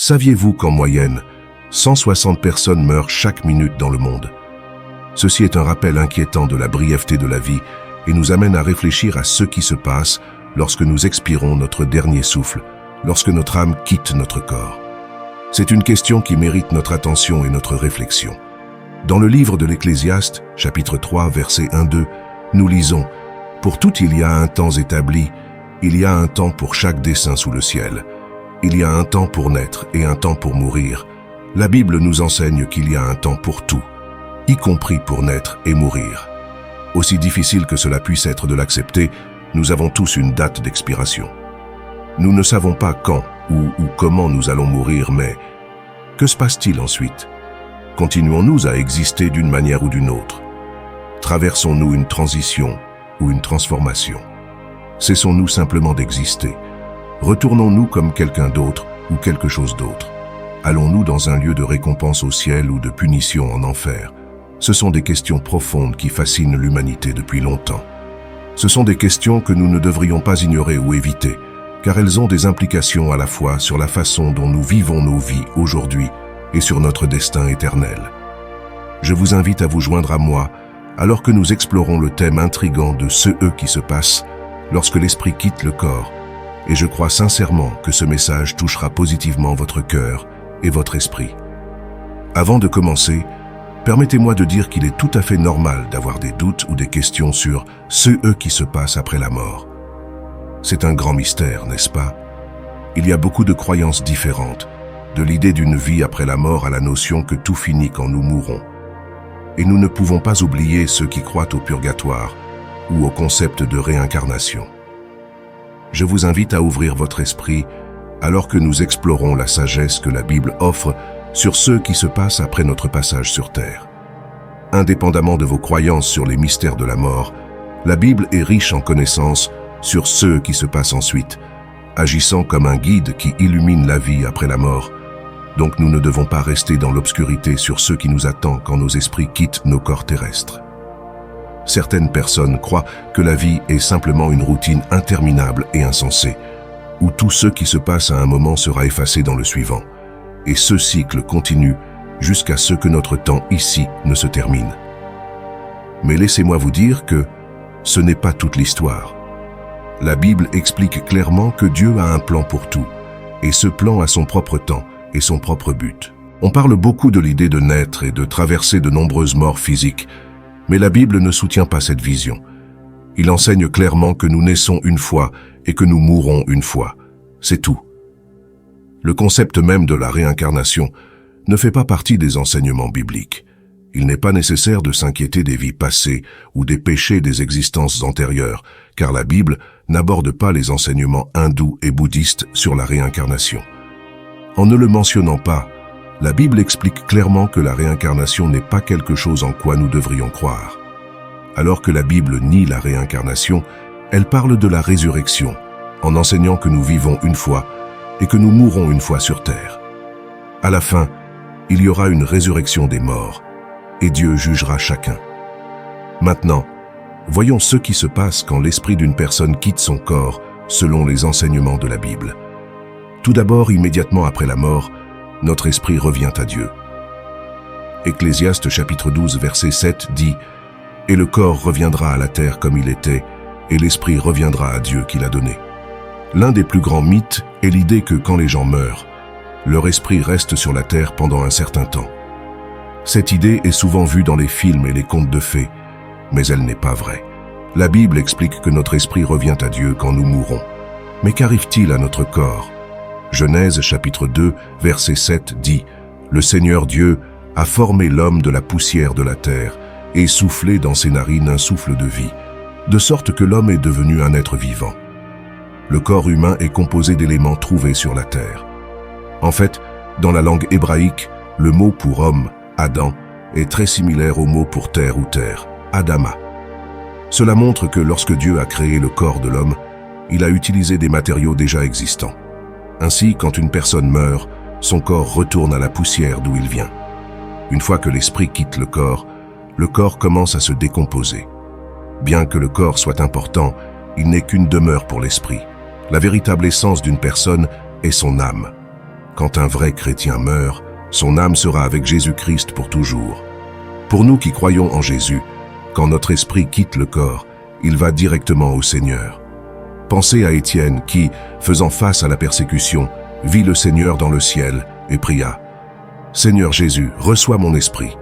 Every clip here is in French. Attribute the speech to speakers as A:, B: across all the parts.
A: Saviez-vous qu'en moyenne, 160 personnes meurent chaque minute dans le monde? Ceci est un rappel inquiétant de la brièveté de la vie et nous amène à réfléchir à ce qui se passe lorsque nous expirons notre dernier souffle, lorsque notre âme quitte notre corps. C'est une question qui mérite notre attention et notre réflexion. Dans le livre de l'Ecclésiaste, chapitre 3, versets 1-2, nous lisons « Pour tout il y a un temps établi, il y a un temps pour chaque dessein sous le ciel. Il y a un temps pour naître et un temps pour mourir. La Bible nous enseigne qu'il y a un temps pour tout, y compris pour naître et mourir. Aussi difficile que cela puisse être de l'accepter, nous avons tous une date d'expiration. Nous ne savons pas quand ou comment nous allons mourir, mais que se passe-t-il ensuite? Continuons-nous à exister d'une manière ou d'une autre? Traversons-nous une transition ou une transformation? Cessons-nous simplement d'exister? Retournons-nous comme quelqu'un d'autre ou quelque chose d'autre? Allons-nous dans un lieu de récompense au ciel ou de punition en enfer? Ce sont des questions profondes qui fascinent l'humanité depuis longtemps. Ce sont des questions que nous ne devrions pas ignorer ou éviter, car elles ont des implications à la fois sur la façon dont nous vivons nos vies aujourd'hui et sur notre destin éternel. Je vous invite à vous joindre à moi alors que nous explorons le thème intrigant de ce « qui se passe lorsque l'esprit quitte le corps, et je crois sincèrement que ce message touchera positivement votre cœur et votre esprit. Avant de commencer, permettez-moi de dire qu'il est tout à fait normal d'avoir des doutes ou des questions sur ce « qui se passe après la mort. C'est un grand mystère, n'est-ce pas? Il y a beaucoup de croyances différentes, de l'idée d'une vie après la mort à la notion que tout finit quand nous mourrons. Et nous ne pouvons pas oublier ceux qui croient au purgatoire ou au concept de réincarnation. Je vous invite à ouvrir votre esprit alors que nous explorons la sagesse que la Bible offre sur ce qui se passe après notre passage sur Terre. Indépendamment de vos croyances sur les mystères de la mort, la Bible est riche en connaissances sur ce qui se passe ensuite, agissant comme un guide qui illumine la vie après la mort. Donc nous ne devons pas rester dans l'obscurité sur ce qui nous attend quand nos esprits quittent nos corps terrestres. Certaines personnes croient que la vie est simplement une routine interminable et insensée, où tout ce qui se passe à un moment sera effacé dans le suivant. Et ce cycle continue jusqu'à ce que notre temps ici ne se termine. Mais laissez-moi vous dire que ce n'est pas toute l'histoire. La Bible explique clairement que Dieu a un plan pour tout, et ce plan a son propre temps et son propre but. On parle beaucoup de l'idée de naître et de traverser de nombreuses morts physiques, mais la Bible ne soutient pas cette vision. Il enseigne clairement que nous naissons une fois et que nous mourrons une fois. C'est tout. Le concept même de la réincarnation ne fait pas partie des enseignements bibliques. Il n'est pas nécessaire de s'inquiéter des vies passées ou des péchés des existences antérieures, car la Bible n'aborde pas les enseignements hindous et bouddhistes sur la réincarnation. En ne le mentionnant pas, la Bible explique clairement que la réincarnation n'est pas quelque chose en quoi nous devrions croire. Alors que la Bible nie la réincarnation, elle parle de la résurrection, en enseignant que nous vivons une fois et que nous mourrons une fois sur terre. À la fin, il y aura une résurrection des morts, et Dieu jugera chacun. Maintenant, voyons ce qui se passe quand l'esprit d'une personne quitte son corps selon les enseignements de la Bible. Tout d'abord, immédiatement après la mort, notre esprit revient à Dieu. Ecclésiaste chapitre 12 verset 7 dit « Et le corps reviendra à la terre comme il était, et l'esprit reviendra à Dieu qui l'a donné. » L'un des plus grands mythes est l'idée que quand les gens meurent, leur esprit reste sur la terre pendant un certain temps. Cette idée est souvent vue dans les films et les contes de fées, mais elle n'est pas vraie. La Bible explique que notre esprit revient à Dieu quand nous mourons. Mais qu'arrive-t-il à notre corps? Genèse chapitre 2 verset 7 dit « Le Seigneur Dieu a formé l'homme de la poussière de la terre et soufflé dans ses narines un souffle de vie, de sorte que l'homme est devenu un être vivant. » Le corps humain est composé d'éléments trouvés sur la terre. En fait, dans la langue hébraïque, le mot pour homme, Adam, est très similaire au mot pour terre ou terre, Adama. Cela montre que lorsque Dieu a créé le corps de l'homme, il a utilisé des matériaux déjà existants. Ainsi, quand une personne meurt, son corps retourne à la poussière d'où il vient. Une fois que l'esprit quitte le corps commence à se décomposer. Bien que le corps soit important, il n'est qu'une demeure pour l'esprit. La véritable essence d'une personne est son âme. quand un vrai chrétien meurt, son âme sera avec Jésus-Christ pour toujours. Pour nous qui croyons en Jésus, quand notre esprit quitte le corps, il va directement au Seigneur. Pensez à Étienne qui, faisant face à la persécution, vit le Seigneur dans le ciel et pria « Seigneur Jésus, reçois mon esprit ».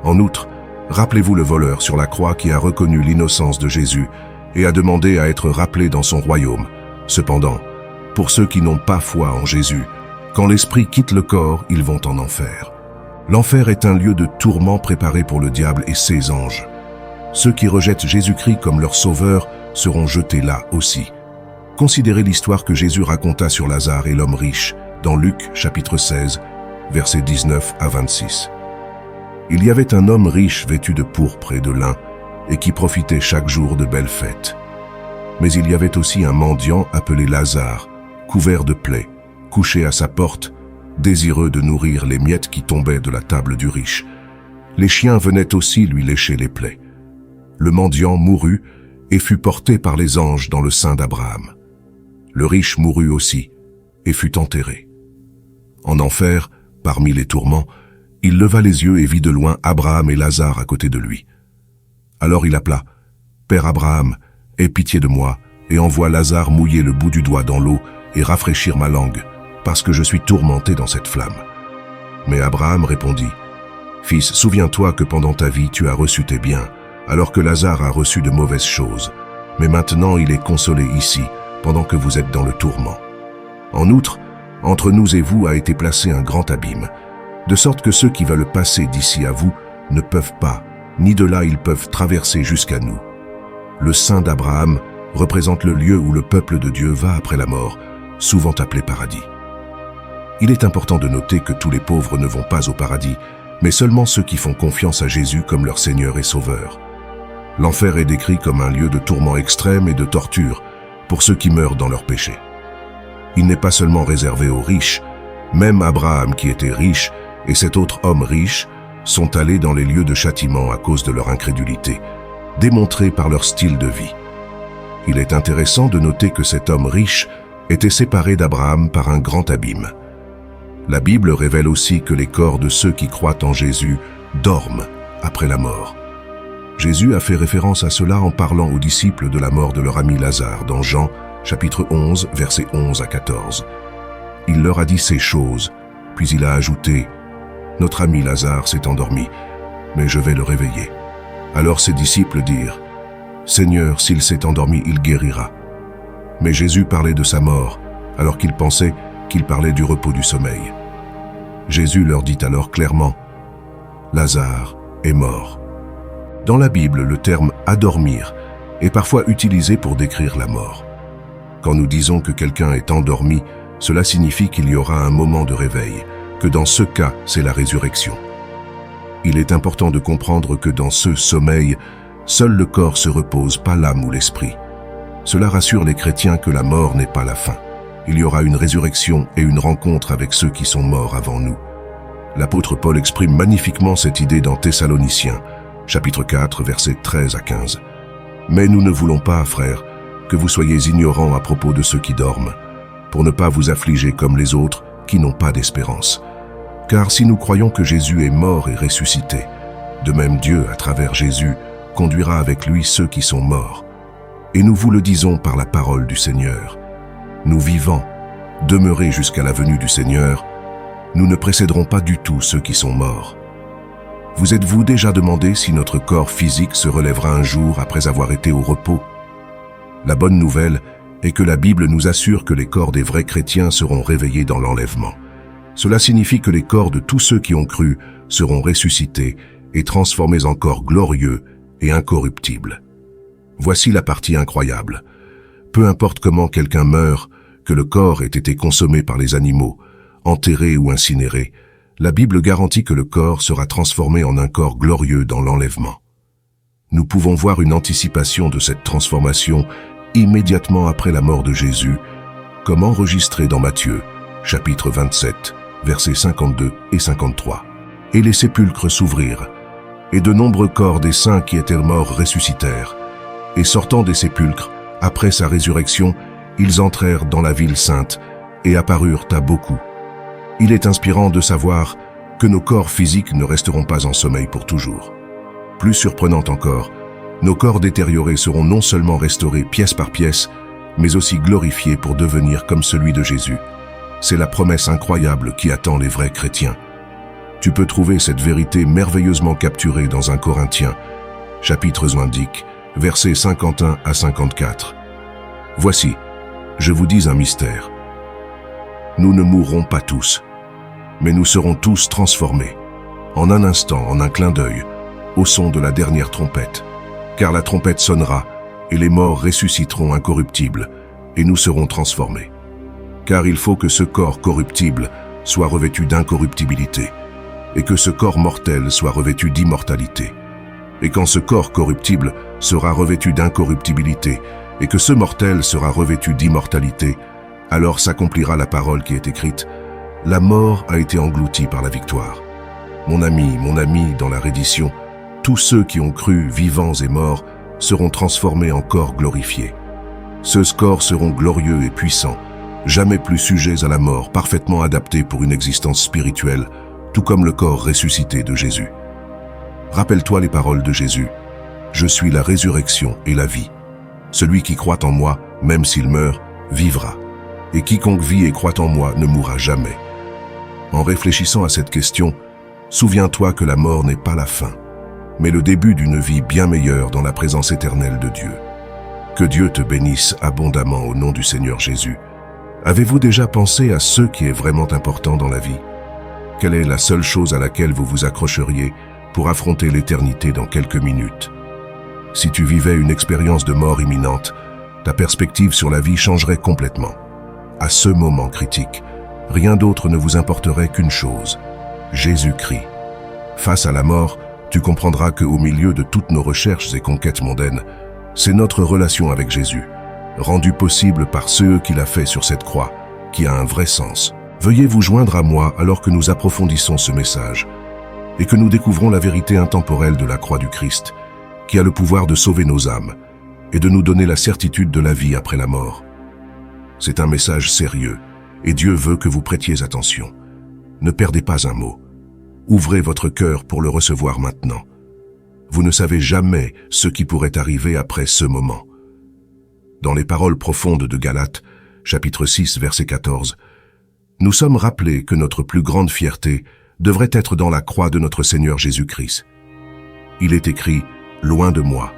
A: En outre, rappelez-vous le voleur sur la croix qui a reconnu l'innocence de Jésus et a demandé à être rappelé dans son royaume. Cependant, pour ceux qui n'ont pas foi en Jésus, quand l'esprit quitte le corps, ils vont en enfer. L'enfer est un lieu de tourment préparé pour le diable et ses anges. Ceux qui rejettent Jésus-Christ comme leur sauveur seront jetés là aussi. Considérez l'histoire que Jésus raconta sur Lazare et l'homme riche dans Luc chapitre 16, versets 19 à 26. Il y avait un homme riche vêtu de pourpre et de lin et qui profitait chaque jour de belles fêtes. Mais il y avait aussi un mendiant appelé Lazare, couvert de plaies, couché à sa porte, désireux de nourrir les miettes qui tombaient de la table du riche. Les chiens venaient aussi lui lécher les plaies. Le mendiant mourut et fut porté par les anges dans le sein d'Abraham. Le riche mourut aussi et fut enterré. En enfer, parmi les tourments, il leva les yeux et vit de loin Abraham et Lazare à côté de lui. Alors il appela « Père Abraham, aie pitié de moi et envoie Lazare mouiller le bout du doigt dans l'eau et rafraîchir ma langue, parce que je suis tourmenté dans cette flamme. » Mais Abraham répondit « Fils, souviens-toi que pendant ta vie tu as reçu tes biens, alors que Lazare a reçu de mauvaises choses. Mais maintenant il est consolé ici, pendant que vous êtes dans le tourment. En outre, entre nous et vous a été placé un grand abîme, de sorte que ceux qui veulent passer d'ici à vous ne peuvent pas, ni de là ils peuvent traverser jusqu'à nous. Le sein d'Abraham représente le lieu où le peuple de Dieu va après la mort, souvent appelé paradis. Il est important de noter que tous les pauvres ne vont pas au paradis, mais seulement ceux qui font confiance à Jésus comme leur Seigneur et Sauveur. L'enfer est décrit comme un lieu de tourment extrême et de torture pour ceux qui meurent dans leurs péchés. Il n'est pas seulement réservé aux riches, même Abraham qui était riche et cet autre homme riche sont allés dans les lieux de châtiment à cause de leur incrédulité, démontrée par leur style de vie. Il est intéressant de noter que cet homme riche était séparé d'Abraham par un grand abîme. La Bible révèle aussi que les corps de ceux qui croient en Jésus dorment après la mort. Jésus a fait référence à cela en parlant aux disciples de la mort de leur ami Lazare dans Jean, chapitre 11, versets 11 à 14. Il leur a dit ces choses, puis il a ajouté « Notre ami Lazare s'est endormi, mais je vais le réveiller. » Alors ses disciples dirent « Seigneur, s'il s'est endormi, il guérira. » Mais Jésus parlait de sa mort, alors qu'ils pensaient qu'il parlait du repos du sommeil. Jésus leur dit alors clairement « Lazare est mort. » Dans la Bible, le terme « adormir » est parfois utilisé pour décrire la mort. Quand nous disons que quelqu'un est endormi, cela signifie qu'il y aura un moment de réveil, que dans ce cas, c'est la résurrection. Il est important de comprendre que dans ce sommeil, seul le corps se repose, pas l'âme ou l'esprit. Cela rassure les chrétiens que la mort n'est pas la fin. Il y aura une résurrection et une rencontre avec ceux qui sont morts avant nous. L'apôtre Paul exprime magnifiquement cette idée dans Thessaloniciens, chapitre 4, versets 13 à 15. « Mais nous ne voulons pas, frères, que vous soyez ignorants à propos de ceux qui dorment, pour ne pas vous affliger comme les autres qui n'ont pas d'espérance. Car si nous croyons que Jésus est mort et ressuscité, de même Dieu, à travers Jésus, conduira avec lui ceux qui sont morts. Et nous vous le disons par la parole du Seigneur. Nous vivants, demeurés jusqu'à la venue du Seigneur, nous ne précéderons pas du tout ceux qui sont morts. Vous êtes-vous déjà demandé si notre corps physique se relèvera un jour après avoir été au repos? La bonne nouvelle est que la Bible nous assure que les corps des vrais chrétiens seront réveillés dans l'enlèvement. Cela signifie que les corps de tous ceux qui ont cru seront ressuscités et transformés en corps glorieux et incorruptibles. Voici la partie incroyable. Peu importe comment quelqu'un meurt, que le corps ait été consommé par les animaux, enterré ou incinéré, la Bible garantit que le corps sera transformé en un corps glorieux dans l'enlèvement. Nous pouvons voir une anticipation de cette transformation immédiatement après la mort de Jésus, comme enregistré dans Matthieu, chapitre 27, versets 52 et 53. « Et les sépulcres s'ouvrirent, et de nombreux corps des saints qui étaient morts ressuscitèrent. Et sortant des sépulcres, après sa résurrection, ils entrèrent dans la ville sainte et apparurent à beaucoup. Il est inspirant de savoir que nos corps physiques ne resteront pas en sommeil pour toujours. Plus surprenant encore, nos corps détériorés seront non seulement restaurés pièce par pièce, mais aussi glorifiés pour devenir comme celui de Jésus. C'est la promesse incroyable qui attend les vrais chrétiens. Tu peux trouver cette vérité merveilleusement capturée dans 1 Corinthiens, chapitre 11, versets 51 à 54. Voici, je vous dis un mystère. Nous ne mourrons pas tous, mais nous serons tous transformés, en un instant, en un clin d'œil, au son de la dernière trompette. Car la trompette sonnera, et les morts ressusciteront incorruptibles, et nous serons transformés. Car il faut que ce corps corruptible soit revêtu d'incorruptibilité, et que ce corps mortel soit revêtu d'immortalité. Et quand ce corps corruptible sera revêtu d'incorruptibilité, et que ce mortel sera revêtu d'immortalité, alors s'accomplira la parole qui est écrite, « La mort a été engloutie par la victoire. » Mon ami, dans la reddition, tous ceux qui ont cru, vivants et morts, seront transformés en corps glorifiés. Ceux corps seront glorieux et puissants, jamais plus sujets à la mort, parfaitement adaptés pour une existence spirituelle, tout comme le corps ressuscité de Jésus. Rappelle-toi les paroles de Jésus. « Je suis la résurrection et la vie. Celui qui croit en moi, même s'il meurt, vivra. Et quiconque vit et croit en moi ne mourra jamais. » En réfléchissant à cette question, souviens-toi que la mort n'est pas la fin, mais le début d'une vie bien meilleure dans la présence éternelle de Dieu. Que Dieu te bénisse abondamment au nom du Seigneur Jésus. Avez-vous déjà pensé à ce qui est vraiment important dans la vie? Quelle est la seule chose à laquelle vous vous accrocheriez pour affronter l'éternité dans quelques minutes? Si tu vivais une expérience de mort imminente, ta perspective sur la vie changerait complètement. À ce moment critique, rien d'autre ne vous importerait qu'une chose, Jésus-Christ. Face à la mort, tu comprendras qu'au milieu de toutes nos recherches et conquêtes mondaines, c'est notre relation avec Jésus, rendue possible par ce qu'il a fait sur cette croix, qui a un vrai sens. Veuillez vous joindre à moi alors que nous approfondissons ce message et que nous découvrons la vérité intemporelle de la croix du Christ, qui a le pouvoir de sauver nos âmes et de nous donner la certitude de la vie après la mort. C'est un message sérieux et Dieu veut que vous prêtiez attention. Ne perdez pas un mot. Ouvrez votre cœur pour le recevoir maintenant. Vous ne savez jamais ce qui pourrait arriver après ce moment. Dans les paroles profondes de Galates, chapitre 6, verset 14, nous sommes rappelés que notre plus grande fierté devrait être dans la croix de notre Seigneur Jésus-Christ. Il est écrit « Loin de moi.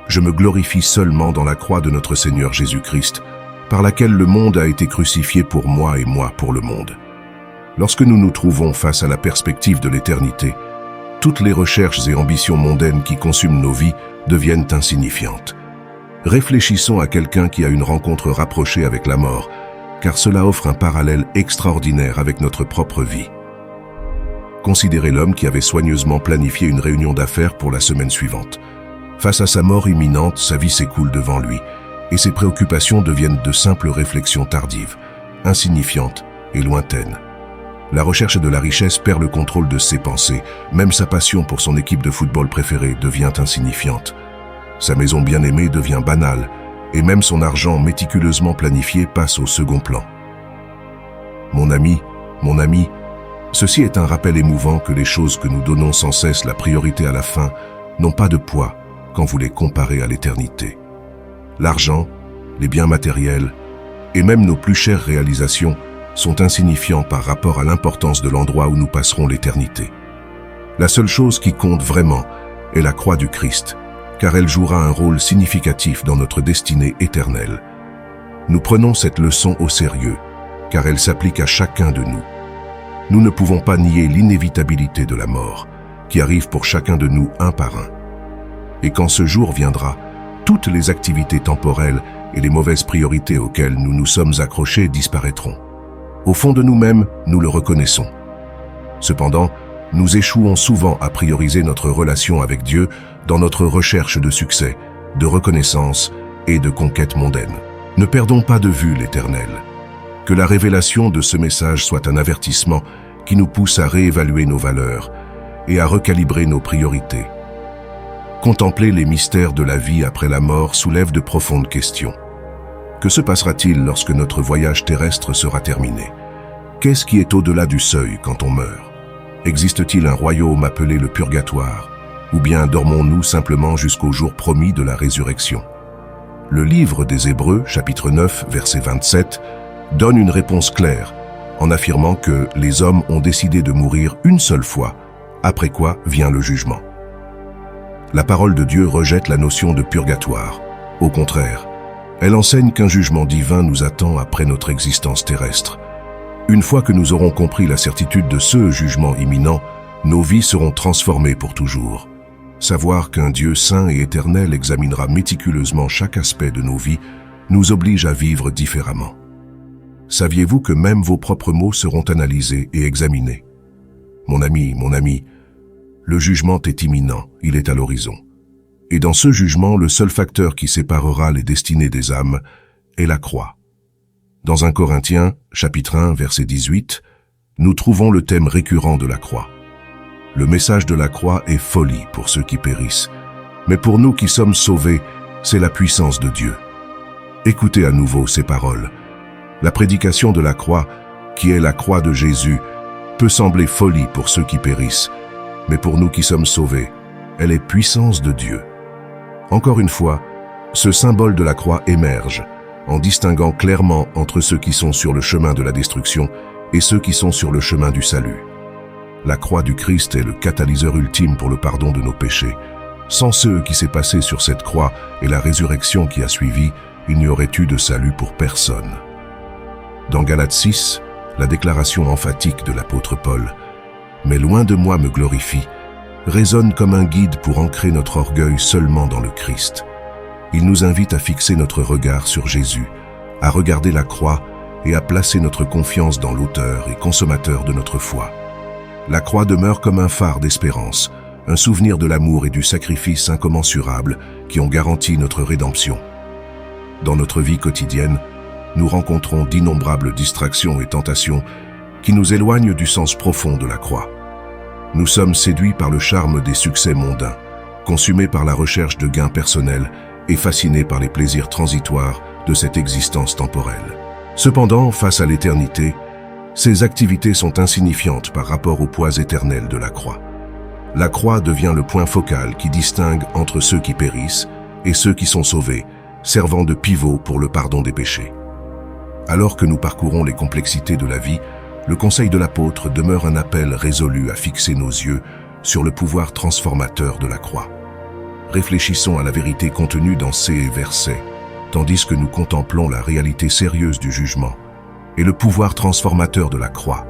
A: Je me glorifie seulement dans la croix de notre Seigneur Jésus-Christ, par laquelle le monde a été crucifié pour moi et moi pour le monde. » Lorsque nous nous trouvons face à la perspective de l'éternité, toutes les recherches et ambitions mondaines qui consument nos vies deviennent insignifiantes. Réfléchissons à quelqu'un qui a une rencontre rapprochée avec la mort, car cela offre un parallèle extraordinaire avec notre propre vie. Considérez l'homme qui avait soigneusement planifié une réunion d'affaires pour la semaine suivante. Face à sa mort imminente, sa vie s'écoule devant lui, et ses préoccupations deviennent de simples réflexions tardives, insignifiantes et lointaines. La recherche de la richesse perd le contrôle de ses pensées, même sa passion pour son équipe de football préférée devient insignifiante. Sa maison bien-aimée devient banale, et même son argent méticuleusement planifié passe au second plan. Mon ami, ceci est un rappel émouvant que les choses que nous donnons sans cesse la priorité à la fin n'ont pas de poids quand vous les comparez à l'éternité. L'argent, les biens matériels, et même nos plus chères réalisations sont insignifiants par rapport à l'importance de l'endroit où nous passerons l'éternité. La seule chose qui compte vraiment est la croix du Christ, car elle jouera un rôle significatif dans notre destinée éternelle. Nous prenons cette leçon au sérieux, car elle s'applique à chacun de nous. Nous ne pouvons pas nier l'inévitabilité de la mort, qui arrive pour chacun de nous un par un. Et quand ce jour viendra, toutes les activités temporelles et les mauvaises priorités auxquelles nous nous sommes accrochés disparaîtront. Au fond de nous-mêmes, nous le reconnaissons. Cependant, nous échouons souvent à prioriser notre relation avec Dieu dans notre recherche de succès, de reconnaissance et de conquête mondaine. Ne perdons pas de vue l'Éternel. Que la révélation de ce message soit un avertissement qui nous pousse à réévaluer nos valeurs et à recalibrer nos priorités. Contempler les mystères de la vie après la mort soulève de profondes questions. Que se passera-t-il lorsque notre voyage terrestre sera terminé? Qu'est-ce qui est au-delà du seuil quand on meurt? Existe-t-il un royaume appelé le purgatoire? Ou bien dormons-nous simplement jusqu'au jour promis de la résurrection? Le livre des Hébreux, chapitre 9, verset 27, donne une réponse claire, en affirmant que les hommes ont décidé de mourir une seule fois, après quoi vient le jugement. La parole de Dieu rejette la notion de purgatoire. Au contraire, elle enseigne qu'un jugement divin nous attend après notre existence terrestre. Une fois que nous aurons compris la certitude de ce jugement imminent, nos vies seront transformées pour toujours. Savoir qu'un Dieu saint et éternel examinera méticuleusement chaque aspect de nos vies nous oblige à vivre différemment. Saviez-vous que même vos propres mots seront analysés et examinés? Mon ami, le jugement est imminent, il est à l'horizon. Et dans ce jugement, le seul facteur qui séparera les destinées des âmes est la croix. Dans 1 Corinthiens, chapitre 1, verset 18, nous trouvons le thème récurrent de la croix. Le message de la croix est folie pour ceux qui périssent, mais pour nous qui sommes sauvés, c'est la puissance de Dieu. Écoutez à nouveau ces paroles. La prédication de la croix, qui est la croix de Jésus, peut sembler folie pour ceux qui périssent, mais pour nous qui sommes sauvés, elle est puissance de Dieu. Encore une fois, ce symbole de la croix émerge, en distinguant clairement entre ceux qui sont sur le chemin de la destruction et ceux qui sont sur le chemin du salut. La croix du Christ est le catalyseur ultime pour le pardon de nos péchés. Sans ce qui s'est passé sur cette croix et la résurrection qui a suivi, il n'y aurait eu de salut pour personne. Dans Galates 6, la déclaration emphatique de l'apôtre Paul, « Mais loin de moi me glorifie », résonne comme un guide pour ancrer notre orgueil seulement dans le Christ. Il nous invite à fixer notre regard sur Jésus, à regarder la croix et à placer notre confiance dans l'auteur et consommateur de notre foi. La croix demeure comme un phare d'espérance, un souvenir de l'amour et du sacrifice incommensurable qui ont garanti notre rédemption. Dans notre vie quotidienne, nous rencontrons d'innombrables distractions et tentations qui nous éloignent du sens profond de la croix. Nous sommes séduits par le charme des succès mondains, consumés par la recherche de gains personnels et fascinés par les plaisirs transitoires de cette existence temporelle. Cependant, face à l'éternité, ces activités sont insignifiantes par rapport au poids éternel de la croix. La croix devient le point focal qui distingue entre ceux qui périssent et ceux qui sont sauvés, servant de pivot pour le pardon des péchés. Alors que nous parcourons les complexités de la vie, le conseil de l'apôtre demeure un appel résolu à fixer nos yeux sur le pouvoir transformateur de la croix. Réfléchissons à la vérité contenue dans ces versets, tandis que nous contemplons la réalité sérieuse du jugement et le pouvoir transformateur de la croix.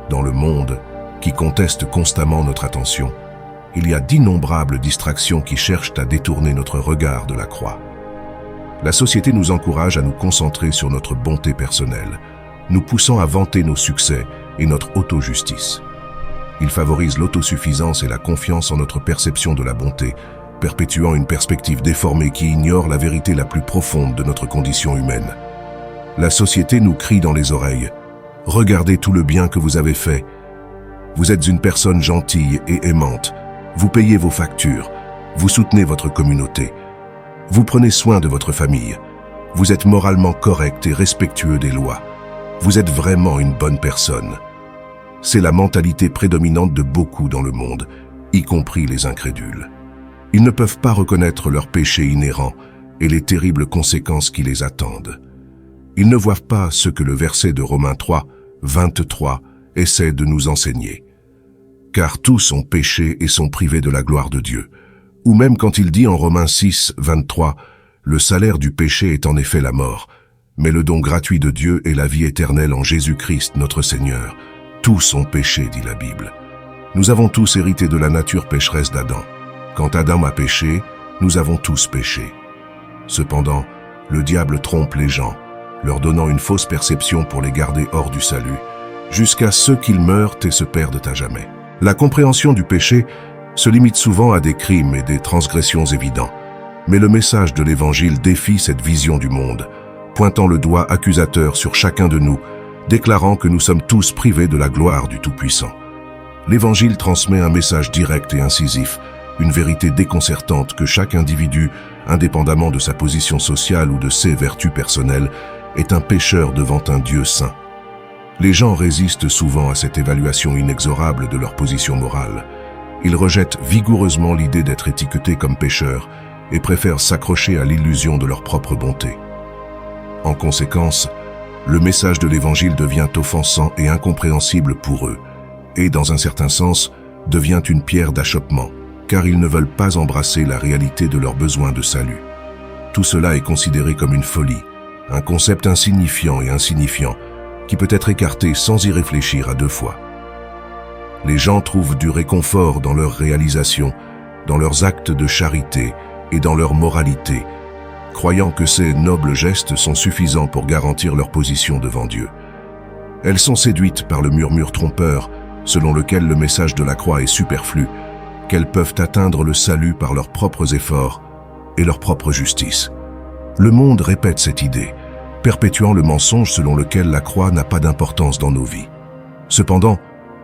A: Dans le monde qui conteste constamment notre attention, il y a d'innombrables distractions qui cherchent à détourner notre regard de la croix. La société nous encourage à nous concentrer sur notre bonté personnelle, nous poussant à vanter nos succès et notre auto-justice. Il favorise l'autosuffisance et la confiance en notre perception de la bonté, perpétuant une perspective déformée qui ignore la vérité la plus profonde de notre condition humaine. La société nous crie dans les oreilles « Regardez tout le bien que vous avez fait. Vous êtes une personne gentille et aimante. Vous payez vos factures. Vous soutenez votre communauté. Vous prenez soin de votre famille. Vous êtes moralement correct et respectueux des lois. Vous êtes vraiment une bonne personne. » C'est la mentalité prédominante de beaucoup dans le monde, y compris les incrédules. Ils ne peuvent pas reconnaître leurs péchés inhérents et les terribles conséquences qui les attendent. Ils ne voient pas ce que le verset de Romains 3, 23 essaie de nous enseigner. Car tous ont péché et sont privés de la gloire de Dieu. Ou même quand il dit en Romains 6, 23, « Le salaire du péché est en effet la mort, mais le don gratuit de Dieu est la vie éternelle en Jésus-Christ notre Seigneur. Tous ont péché, dit la Bible. Nous avons tous hérité de la nature pécheresse d'Adam. Quand Adam a péché, nous avons tous péché. Cependant, le diable trompe les gens, leur donnant une fausse perception pour les garder hors du salut, jusqu'à ce qu'ils meurent et se perdent à jamais. La compréhension du péché se limite souvent à des crimes et des transgressions évidents, mais le message de l'Évangile défie cette vision du monde, pointant le doigt accusateur sur chacun de nous, déclarant que nous sommes tous privés de la gloire du Tout-Puissant. L'Évangile transmet un message direct et incisif, une vérité déconcertante que chaque individu, indépendamment de sa position sociale ou de ses vertus personnelles, est un pécheur devant un Dieu saint. Les gens résistent souvent à cette évaluation inexorable de leur position morale. Ils rejettent vigoureusement l'idée d'être étiquetés comme pécheurs et préfèrent s'accrocher à l'illusion de leur propre bonté. En conséquence, le message de l'Évangile devient offensant et incompréhensible pour eux, et dans un certain sens, devient une pierre d'achoppement, car ils ne veulent pas embrasser la réalité de leur besoin de salut. Tout cela est considéré comme une folie, un concept insignifiant et insignifiant qui peut être écarté sans y réfléchir à deux fois. Les gens trouvent du réconfort dans leurs réalisations, dans leurs actes de charité et dans leur moralité, croyant que ces nobles gestes sont suffisants pour garantir leur position devant Dieu. Elles sont séduites par le murmure trompeur, selon lequel le message de la croix est superflu, qu'elles peuvent atteindre le salut par leurs propres efforts et leur propre justice. Le monde répète cette idée, perpétuant le mensonge selon lequel la croix n'a pas d'importance dans nos vies. Cependant,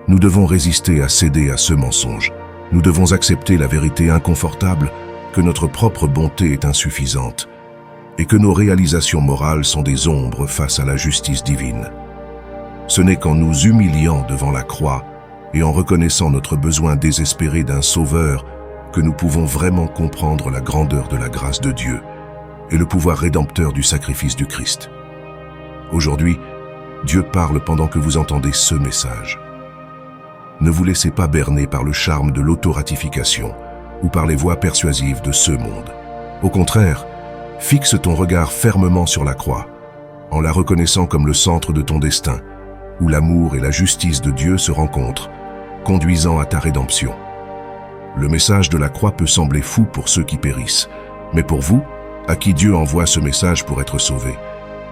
A: nous devons résister à céder à ce mensonge. Nous devons accepter la vérité inconfortable que notre propre bonté est insuffisante et que nos réalisations morales sont des ombres face à la justice divine. Ce n'est qu'en nous humiliant devant la croix et en reconnaissant notre besoin désespéré d'un sauveur que nous pouvons vraiment comprendre la grandeur de la grâce de Dieu et le pouvoir rédempteur du sacrifice du Christ. Aujourd'hui, Dieu parle pendant que vous entendez ce message. Ne vous laissez pas berner par le charme de l'autoratification ou par les voix persuasives de ce monde. Au contraire, fixe ton regard fermement sur la croix, en la reconnaissant comme le centre de ton destin, où l'amour et la justice de Dieu se rencontrent, conduisant à ta rédemption. Le message de la croix peut sembler fou pour ceux qui périssent, mais pour vous, à qui Dieu envoie ce message pour être sauvés,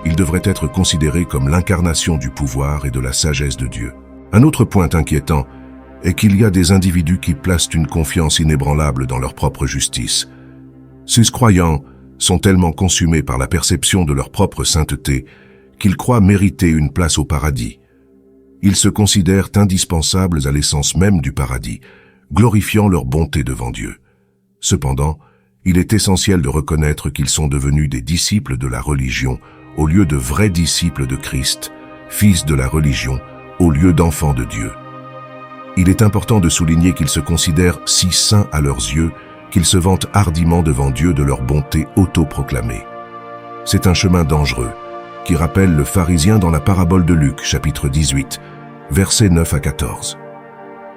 A: il devrait être considéré comme l'incarnation du pouvoir et de la sagesse de Dieu. Un autre point inquiétant est qu'il y a des individus qui placent une confiance inébranlable dans leur propre justice. Ces croyants sont tellement consumés par la perception de leur propre sainteté qu'ils croient mériter une place au paradis. Ils se considèrent indispensables à l'essence même du paradis, glorifiant leur bonté devant Dieu. Cependant, il est essentiel de reconnaître qu'ils sont devenus des disciples de la religion au lieu de vrais disciples de Christ, fils de la religion, au lieu d'enfants de Dieu. Il est important de souligner qu'ils se considèrent si saints à leurs yeux qu'ils se vantent hardiment devant Dieu de leur bonté autoproclamée. C'est un chemin dangereux, qui rappelle le pharisien dans la parabole de Luc, chapitre 18, versets 9 à 14.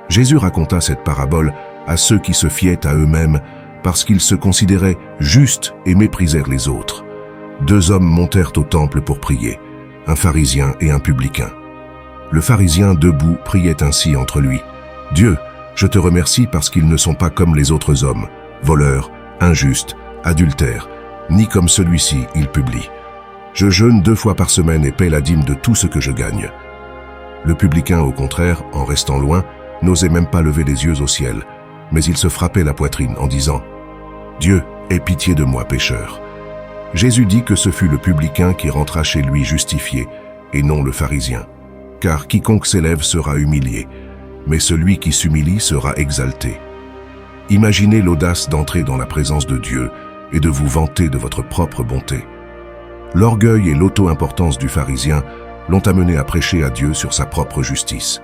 A: Jésus raconta cette parabole à ceux qui se fiaient à eux-mêmes parce qu'ils se considéraient justes et méprisèrent les autres. 2 hommes montèrent au temple pour prier, un pharisien et un publicain. Le pharisien debout priait ainsi entre lui. « Dieu, je te remercie parce qu'ils ne sont pas comme les autres hommes, voleurs, injustes, adultères, ni comme celui-ci, il publie. Je jeûne 2 fois par semaine et paie la dîme de tout ce que je gagne. » Le publicain, au contraire, en restant loin, n'osait même pas lever les yeux au ciel, mais il se frappait la poitrine en disant « Dieu, aie pitié de moi, pécheur. » Jésus dit que ce fut le publicain qui rentra chez lui justifié, et non le pharisien. Car quiconque s'élève sera humilié, mais celui qui s'humilie sera exalté. Imaginez l'audace d'entrer dans la présence de Dieu et de vous vanter de votre propre bonté. L'orgueil et l'auto-importance du pharisien l'ont amené à prêcher à Dieu sur sa propre justice.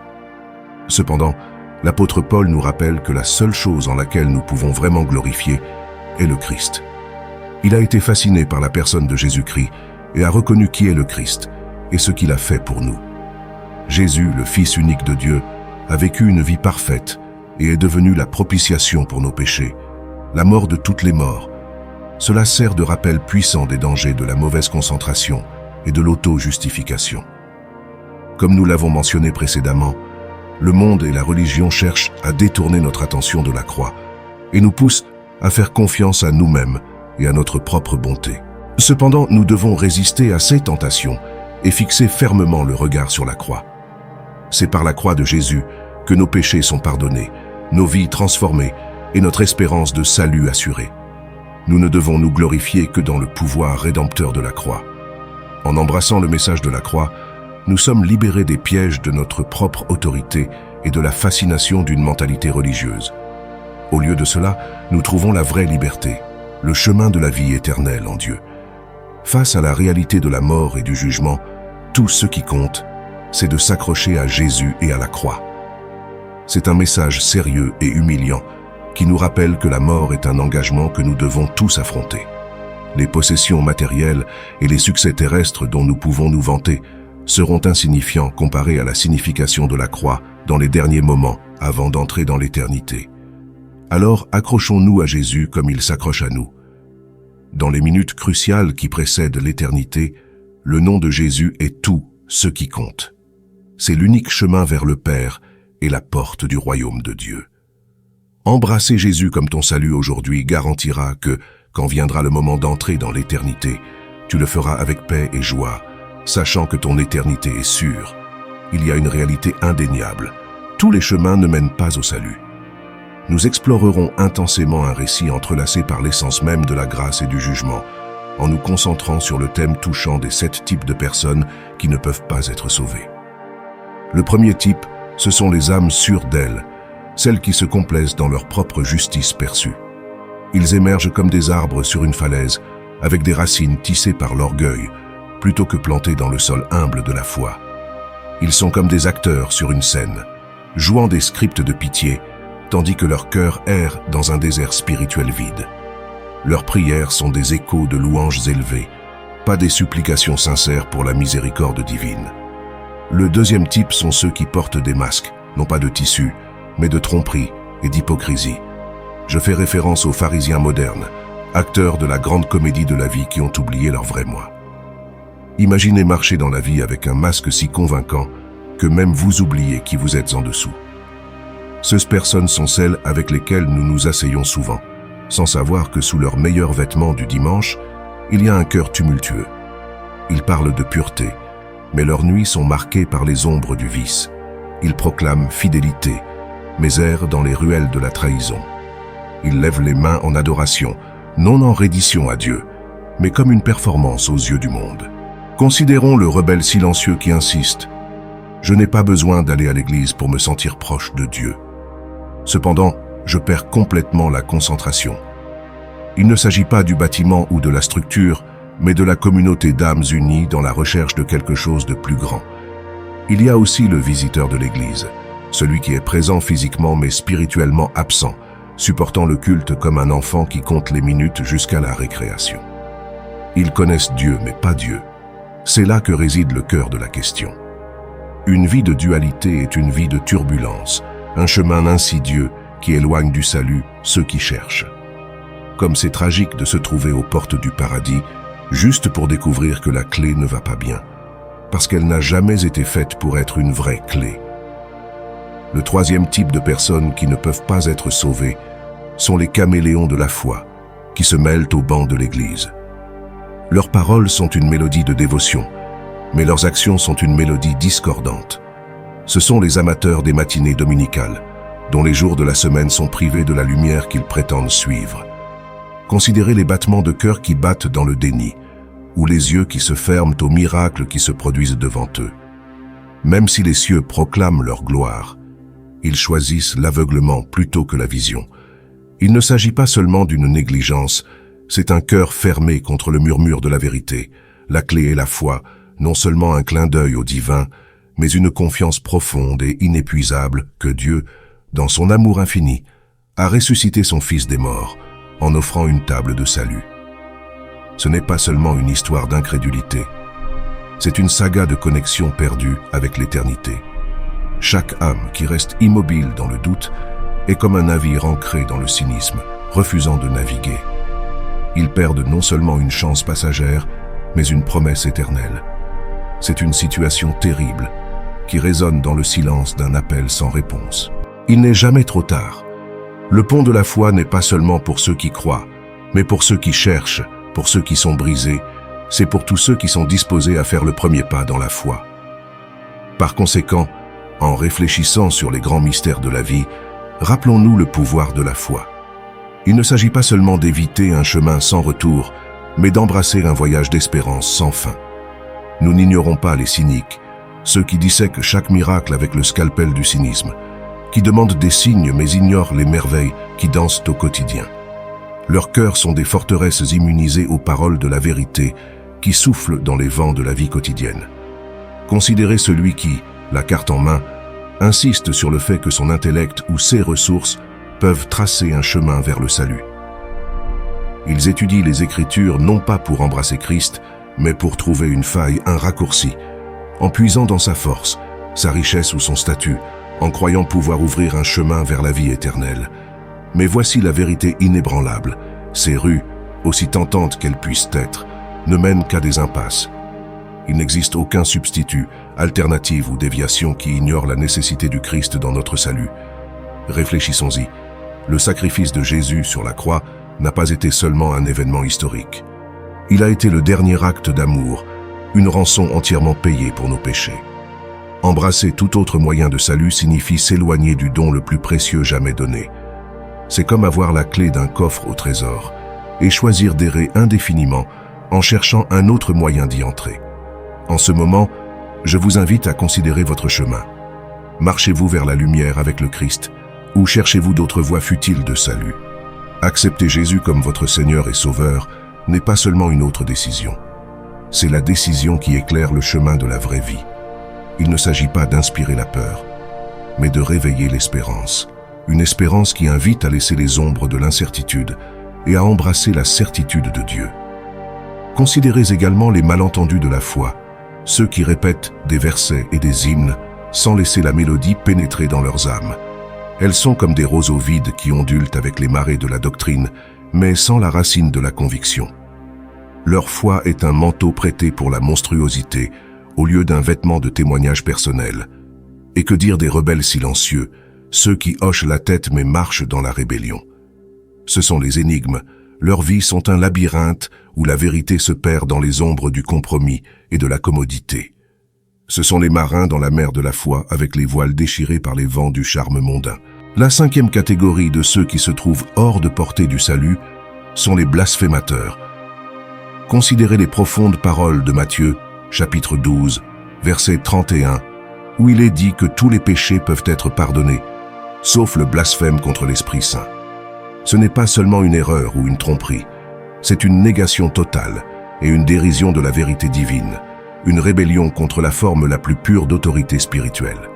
A: Cependant, l'apôtre Paul nous rappelle que la seule chose en laquelle nous pouvons vraiment glorifier est le Christ. Il a été fasciné par la personne de Jésus-Christ et a reconnu qui est le Christ et ce qu'il a fait pour nous. Jésus, le Fils unique de Dieu, a vécu une vie parfaite et est devenu la propitiation pour nos péchés, la mort de toutes les morts. Cela sert de rappel puissant des dangers de la mauvaise concentration et de l'auto-justification. Comme nous l'avons mentionné précédemment, le monde et la religion cherchent à détourner notre attention de la croix et nous poussent à faire confiance à nous-mêmes et à notre propre bonté. Cependant, nous devons résister à ces tentations et fixer fermement le regard sur la croix. C'est par la croix de Jésus que nos péchés sont pardonnés, nos vies transformées et notre espérance de salut assurée. Nous ne devons nous glorifier que dans le pouvoir rédempteur de la croix. En embrassant le message de la croix, nous sommes libérés des pièges de notre propre autorité et de la fascination d'une mentalité religieuse. Au lieu de cela, nous trouvons la vraie liberté, le chemin de la vie éternelle en Dieu. Face à la réalité de la mort et du jugement, tout ce qui compte, c'est de s'accrocher à Jésus et à la croix. C'est un message sérieux et humiliant qui nous rappelle que la mort est un engagement que nous devons tous affronter. Les possessions matérielles et les succès terrestres dont nous pouvons nous vanter seront insignifiants comparés à la signification de la croix dans les derniers moments avant d'entrer dans l'éternité. Alors accrochons-nous à Jésus comme il s'accroche à nous. Dans les minutes cruciales qui précèdent l'éternité, le nom de Jésus est tout ce qui compte. C'est l'unique chemin vers le Père et la porte du royaume de Dieu. Embrasser Jésus comme ton salut aujourd'hui garantira que, quand viendra le moment d'entrer dans l'éternité, tu le feras avec paix et joie, sachant que ton éternité est sûre. Il y a une réalité indéniable. Tous les chemins ne mènent pas au salut. Nous explorerons intensément un récit entrelacé par l'essence même de la grâce et du jugement, en nous concentrant sur le thème touchant des 7 types de personnes qui ne peuvent pas être sauvées. Le premier type, ce sont les âmes sûres d'elles, celles qui se complaisent dans leur propre justice perçue. Ils émergent comme des arbres sur une falaise, avec des racines tissées par l'orgueil, plutôt que plantés dans le sol humble de la foi. Ils sont comme des acteurs sur une scène, jouant des scripts de pitié, tandis que leur cœur erre dans un désert spirituel vide. Leurs prières sont des échos de louanges élevées, pas des supplications sincères pour la miséricorde divine. Le deuxième type sont ceux qui portent des masques, non pas de tissu, mais de tromperie et d'hypocrisie. Je fais référence aux pharisiens modernes, acteurs de la grande comédie de la vie qui ont oublié leur vrai moi. Imaginez marcher dans la vie avec un masque si convaincant que même vous oubliez qui vous êtes en dessous. Ces personnes sont celles avec lesquelles nous nous asseyons souvent, sans savoir que sous leurs meilleurs vêtements du dimanche, il y a un cœur tumultueux. Ils parlent de pureté, mais leurs nuits sont marquées par les ombres du vice. Ils proclament fidélité, mais errent dans les ruelles de la trahison. Ils lèvent les mains en adoration, non en reddition à Dieu, mais comme une performance aux yeux du monde. Considérons le rebelle silencieux qui insiste. Je n'ai pas besoin d'aller à l'église pour me sentir proche de Dieu. Cependant, je perds complètement la concentration. Il ne s'agit pas du bâtiment ou de la structure, mais de la communauté d'âmes unies dans la recherche de quelque chose de plus grand. Il y a aussi le visiteur de l'église, celui qui est présent physiquement mais spirituellement absent, supportant le culte comme un enfant qui compte les minutes jusqu'à la récréation. Ils connaissent Dieu mais pas Dieu. C'est là que réside le cœur de la question. Une vie de dualité est une vie de turbulence, un chemin insidieux qui éloigne du salut ceux qui cherchent. Comme c'est tragique de se trouver aux portes du paradis, juste pour découvrir que la clé ne va pas bien, parce qu'elle n'a jamais été faite pour être une vraie clé. Le troisième type de personnes qui ne peuvent pas être sauvées sont les caméléons de la foi, qui se mêlent au banc de l'Église. Leurs paroles sont une mélodie de dévotion, mais leurs actions sont une mélodie discordante. Ce sont les amateurs des matinées dominicales, dont les jours de la semaine sont privés de la lumière qu'ils prétendent suivre. Considérez les battements de cœur qui battent dans le déni, ou les yeux qui se ferment aux miracles qui se produisent devant eux. Même si les cieux proclament leur gloire, ils choisissent l'aveuglement plutôt que la vision. Il ne s'agit pas seulement d'une négligence, c'est un cœur fermé contre le murmure de la vérité. La clé est la foi, non seulement un clin d'œil au divin, mais une confiance profonde et inépuisable que Dieu, dans son amour infini, a ressuscité son Fils des morts, en offrant une table de salut. Ce n'est pas seulement une histoire d'incrédulité, c'est une saga de connexion perdue avec l'éternité. Chaque âme qui reste immobile dans le doute est comme un navire ancré dans le cynisme, refusant de naviguer. Ils perdent non seulement une chance passagère, mais une promesse éternelle. C'est une situation terrible qui résonne dans le silence d'un appel sans réponse. Il n'est jamais trop tard. Le pont de la foi n'est pas seulement pour ceux qui croient, mais pour ceux qui cherchent, pour ceux qui sont brisés, c'est pour tous ceux qui sont disposés à faire le premier pas dans la foi. Par conséquent, en réfléchissant sur les grands mystères de la vie, rappelons-nous le pouvoir de la foi. Il ne s'agit pas seulement d'éviter un chemin sans retour, mais d'embrasser un voyage d'espérance sans fin. Nous n'ignorons pas les cyniques, ceux qui dissèquent chaque miracle avec le scalpel du cynisme, qui demandent des signes mais ignorent les merveilles qui dansent au quotidien. Leurs cœurs sont des forteresses immunisées aux paroles de la vérité qui soufflent dans les vents de la vie quotidienne. Considérez celui qui, la carte en main, insiste sur le fait que son intellect ou ses ressources peuvent tracer un chemin vers le salut. Ils étudient les Écritures non pas pour embrasser Christ, mais pour trouver une faille, un raccourci, en puisant dans sa force, sa richesse ou son statut, en croyant pouvoir ouvrir un chemin vers la vie éternelle. Mais voici la vérité inébranlable. Ces rues, aussi tentantes qu'elles puissent être, ne mènent qu'à des impasses. Il n'existe aucun substitut, alternative ou déviation qui ignore la nécessité du Christ dans notre salut. Réfléchissons-y. Le sacrifice de Jésus sur la croix n'a pas été seulement un événement historique. Il a été le dernier acte d'amour, une rançon entièrement payée pour nos péchés. Embrasser tout autre moyen de salut signifie s'éloigner du don le plus précieux jamais donné. C'est comme avoir la clé d'un coffre au trésor et choisir d'errer indéfiniment en cherchant un autre moyen d'y entrer. En ce moment, je vous invite à considérer votre chemin. Marchez-vous vers la lumière avec le Christ ou cherchez-vous d'autres voies futiles de salut? Accepter Jésus comme votre Seigneur et Sauveur n'est pas seulement une autre décision. C'est la décision qui éclaire le chemin de la vraie vie. Il ne s'agit pas d'inspirer la peur, mais de réveiller l'espérance. Une espérance qui invite à laisser les ombres de l'incertitude et à embrasser la certitude de Dieu. Considérez également les malentendus de la foi, ceux qui répètent des versets et des hymnes sans laisser la mélodie pénétrer dans leurs âmes. Elles sont comme des roseaux vides qui ondulent avec les marées de la doctrine, mais sans la racine de la conviction. Leur foi est un manteau prêté pour la monstruosité, au lieu d'un vêtement de témoignage personnel. Et que dire des rebelles silencieux, ceux qui hochent la tête mais marchent dans la rébellion? Ce sont les énigmes. Leurs vies sont un labyrinthe où la vérité se perd dans les ombres du compromis et de la commodité. Ce sont les marins dans la mer de la foi avec les voiles déchirés par les vents du charme mondain. La cinquième catégorie de ceux qui se trouvent hors de portée du salut sont les blasphémateurs. Considérez les profondes paroles de Matthieu, chapitre 12, verset 31, où il est dit que tous les péchés peuvent être pardonnés, sauf le blasphème contre l'Esprit Saint. Ce n'est pas seulement une erreur ou une tromperie, c'est une négation totale et une dérision de la vérité divine, une rébellion contre la forme la plus pure d'autorité spirituelle.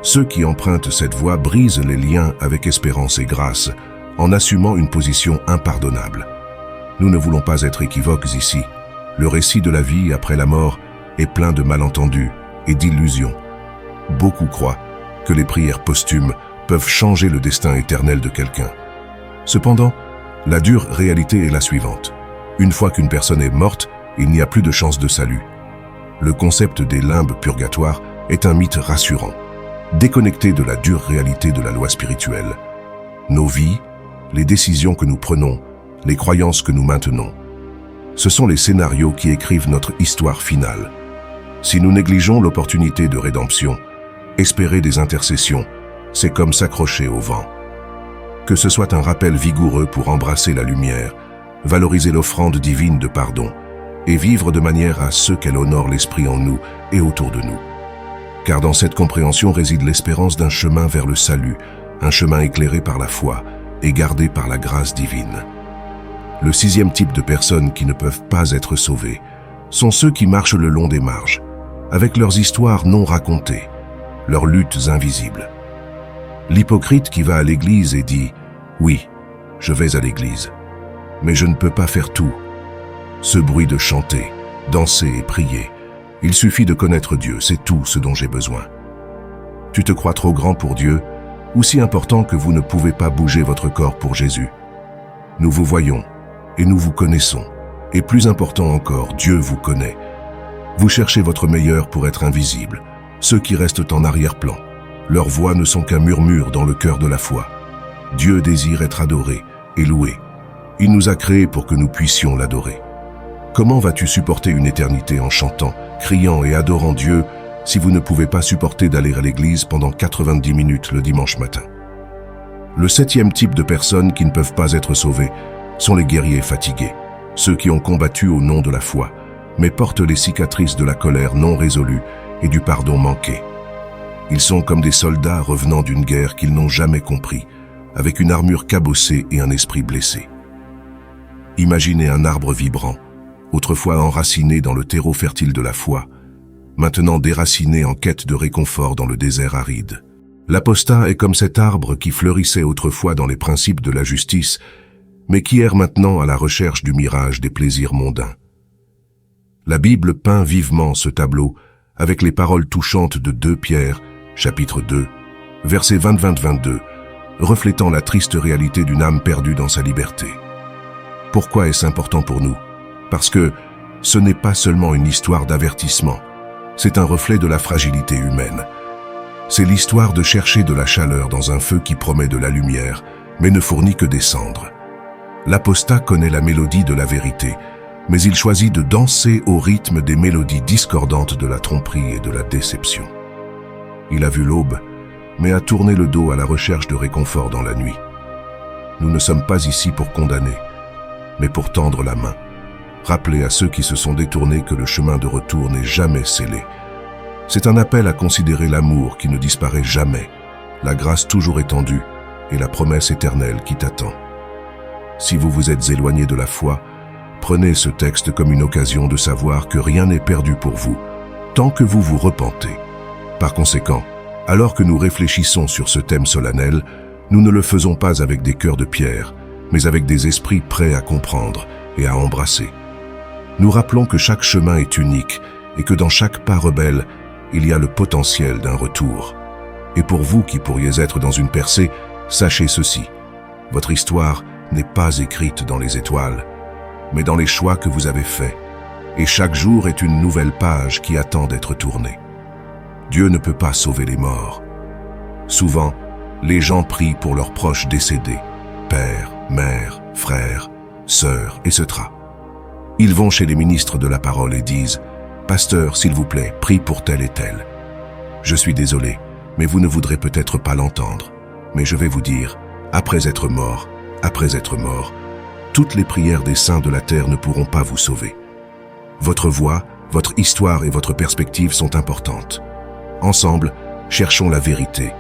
A: Ceux qui empruntent cette voie brisent les liens avec espérance et grâce en assumant une position impardonnable. Nous ne voulons pas être équivoques ici. Le récit de la vie après la mort est plein de malentendus et d'illusions. Beaucoup croient que les prières posthumes peuvent changer le destin éternel de quelqu'un. Cependant, la dure réalité est la suivante. Une fois qu'une personne est morte, il n'y a plus de chance de salut. Le concept des limbes purgatoires est un mythe rassurant, déconnecté de la dure réalité de la loi spirituelle. Nos vies, les décisions que nous prenons, les croyances que nous maintenons, ce sont les scénarios qui écrivent notre histoire finale. Si nous négligeons l'opportunité de rédemption, espérer des intercessions, c'est comme s'accrocher au vent. Que ce soit un rappel vigoureux pour embrasser la lumière, valoriser l'offrande divine de pardon et vivre de manière à ce qu'elle honore l'esprit en nous et autour de nous. Car dans cette compréhension réside l'espérance d'un chemin vers le salut, un chemin éclairé par la foi et gardé par la grâce divine. Le sixième type de personnes qui ne peuvent pas être sauvées sont ceux qui marchent le long des marges, avec leurs histoires non racontées, leurs luttes invisibles. L'hypocrite qui va à l'église et dit « Oui, je vais à l'église, mais je ne peux pas faire tout. » Ce bruit de chanter, danser et prier, il suffit de connaître Dieu, c'est tout ce dont j'ai besoin. Tu te crois trop grand pour Dieu ou si important que vous ne pouvez pas bouger votre corps pour Jésus? Nous vous voyons et nous vous connaissons. Et plus important encore, Dieu vous connaît. Vous cherchez votre meilleur pour être invisible, ceux qui restent en arrière-plan. Leurs voix ne sont qu'un murmure dans le cœur de la foi. Dieu désire être adoré et loué. Il nous a créés pour que nous puissions l'adorer. Comment vas-tu supporter une éternité en chantant, criant et adorant Dieu si vous ne pouvez pas supporter d'aller à l'église pendant 90 minutes le dimanche matin? Le septième type de personnes qui ne peuvent pas être sauvées sont les guerriers fatigués, ceux qui ont combattu au nom de la foi, mais portent les cicatrices de la colère non résolue et du pardon manqué. Ils sont comme des soldats revenant d'une guerre qu'ils n'ont jamais compris, avec une armure cabossée et un esprit blessé. Imaginez un arbre vibrant, autrefois enraciné dans le terreau fertile de la foi, maintenant déraciné en quête de réconfort dans le désert aride. L'apostat est comme cet arbre qui fleurissait autrefois dans les principes de la justice, mais qui erre maintenant à la recherche du mirage des plaisirs mondains. La Bible peint vivement ce tableau avec les paroles touchantes de 2 Pierre, chapitre 2, versets 20-22, reflétant la triste réalité d'une âme perdue dans sa liberté. Pourquoi est-ce important pour nous? Parce que ce n'est pas seulement une histoire d'avertissement, c'est un reflet de la fragilité humaine. C'est l'histoire de chercher de la chaleur dans un feu qui promet de la lumière, mais ne fournit que des cendres. L'apostat connaît la mélodie de la vérité, mais il choisit de danser au rythme des mélodies discordantes de la tromperie et de la déception. Il a vu l'aube, mais a tourné le dos à la recherche de réconfort dans la nuit. Nous ne sommes pas ici pour condamner, mais pour tendre la main, rappeler à ceux qui se sont détournés que le chemin de retour n'est jamais scellé. C'est un appel à considérer l'amour qui ne disparaît jamais, la grâce toujours étendue et la promesse éternelle qui t'attend. Si vous vous êtes éloigné de la foi, prenez ce texte comme une occasion de savoir que rien n'est perdu pour vous, tant que vous vous repentez. Par conséquent, alors que nous réfléchissons sur ce thème solennel, nous ne le faisons pas avec des cœurs de pierre, mais avec des esprits prêts à comprendre et à embrasser. Nous rappelons que chaque chemin est unique et que dans chaque pas rebelle, il y a le potentiel d'un retour. Et pour vous qui pourriez être dans une percée, sachez ceci. Votre histoire n'est pas écrite dans les étoiles, mais dans les choix que vous avez faits. Et chaque jour est une nouvelle page qui attend d'être tournée. Dieu ne peut pas sauver les morts. Souvent, les gens prient pour leurs proches décédés, père, mère, frère, sœur, etc. Ils vont chez les ministres de la parole et disent « Pasteur, s'il vous plaît, prie pour tel et tel. » Je suis désolé, mais vous ne voudrez peut-être pas l'entendre. Mais je vais vous dire, après être mort, toutes les prières des saints de la terre ne pourront pas vous sauver. Votre voix, votre histoire et votre perspective sont importantes. Ensemble, cherchons la vérité,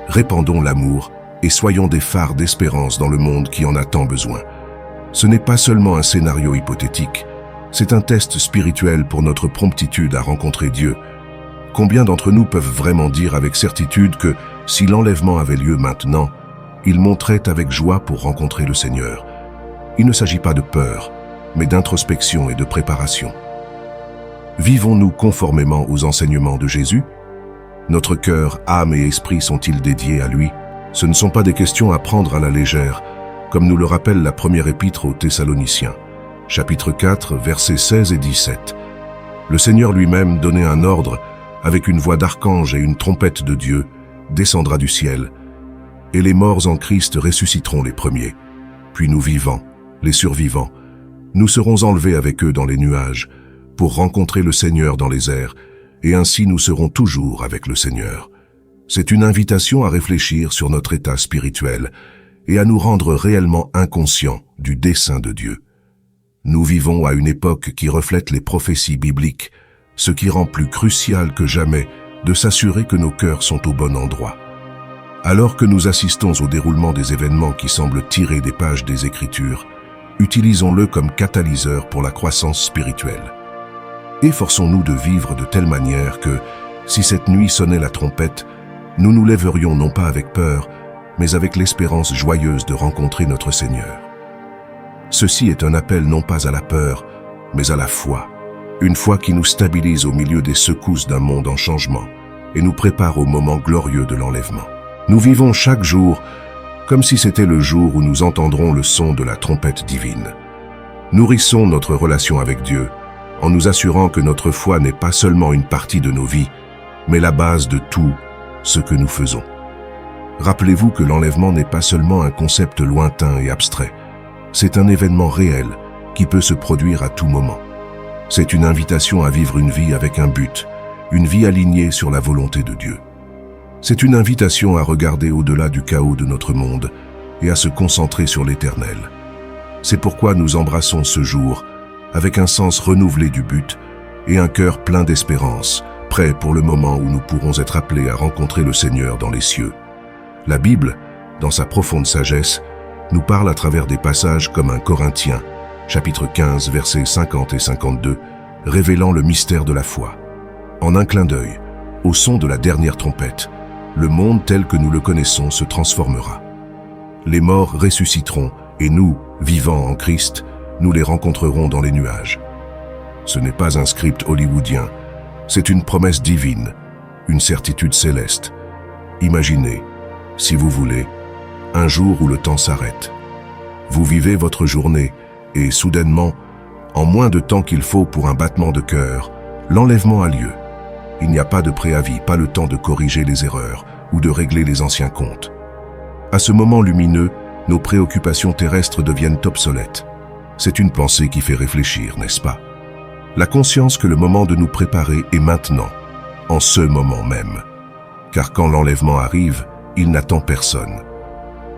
A: répandons l'amour et soyons des phares d'espérance dans le monde qui en a tant besoin. Ce n'est pas seulement un scénario hypothétique, c'est un test spirituel pour notre promptitude à rencontrer Dieu. Combien d'entre nous peuvent vraiment dire avec certitude que, si l'enlèvement avait lieu maintenant, ils monteraient avec joie pour rencontrer le Seigneur? Il ne s'agit pas de peur, mais d'introspection et de préparation. Vivons-nous conformément aux enseignements de Jésus? Notre cœur, âme et esprit sont-ils dédiés à lui? Ce ne sont pas des questions à prendre à la légère, comme nous le rappelle la première épître aux Thessaloniciens, chapitre 4, versets 16 et 17. Le Seigneur lui-même donnait un ordre, avec une voix d'archange et une trompette de Dieu, descendra du ciel, et les morts en Christ ressusciteront les premiers. Puis nous vivants, les survivants, nous serons enlevés avec eux dans les nuages, pour rencontrer le Seigneur dans les airs, et ainsi nous serons toujours avec le Seigneur. C'est une invitation à réfléchir sur notre état spirituel et à nous rendre réellement inconscients du dessein de Dieu. Nous vivons à une époque qui reflète les prophéties bibliques, ce qui rend plus crucial que jamais de s'assurer que nos cœurs sont au bon endroit. Alors que nous assistons au déroulement des événements qui semblent tirer des pages des Écritures, utilisons-le comme catalyseur pour la croissance spirituelle. Efforçons-nous de vivre de telle manière que, si cette nuit sonnait la trompette, nous nous lèverions non pas avec peur, mais avec l'espérance joyeuse de rencontrer notre Seigneur. Ceci est un appel non pas à la peur, mais à la foi, une foi qui nous stabilise au milieu des secousses d'un monde en changement et nous prépare au moment glorieux de l'enlèvement. Nous vivons chaque jour comme si c'était le jour où nous entendrons le son de la trompette divine. Nourrissons notre relation avec Dieu en nous assurant que notre foi n'est pas seulement une partie de nos vies, mais la base de tout ce que nous faisons. Rappelez-vous que l'enlèvement n'est pas seulement un concept lointain et abstrait, c'est un événement réel qui peut se produire à tout moment. C'est une invitation à vivre une vie avec un but, une vie alignée sur la volonté de Dieu. C'est une invitation à regarder au-delà du chaos de notre monde et à se concentrer sur l'Éternel. C'est pourquoi nous embrassons ce jour avec un sens renouvelé du but et un cœur plein d'espérance, prêt pour le moment où nous pourrons être appelés à rencontrer le Seigneur dans les cieux. La Bible, dans sa profonde sagesse, nous parle à travers des passages comme 1 Corinthiens, chapitre 15, versets 50 et 52, révélant le mystère de la foi. En un clin d'œil, au son de la dernière trompette, le monde tel que nous le connaissons se transformera. Les morts ressusciteront et nous, vivants en Christ, nous les rencontrerons dans les nuages. Ce n'est pas un script hollywoodien, c'est une promesse divine, une certitude céleste. Imaginez, si vous voulez, un jour où le temps s'arrête. Vous vivez votre journée et soudainement, en moins de temps qu'il faut pour un battement de cœur, l'enlèvement a lieu. Il n'y a pas de préavis, pas le temps de corriger les erreurs ou de régler les anciens comptes. À ce moment lumineux, nos préoccupations terrestres deviennent obsolètes. C'est une pensée qui fait réfléchir, n'est-ce pas? La conscience que le moment de nous préparer est maintenant, en ce moment même. Car quand l'enlèvement arrive, il n'attend personne.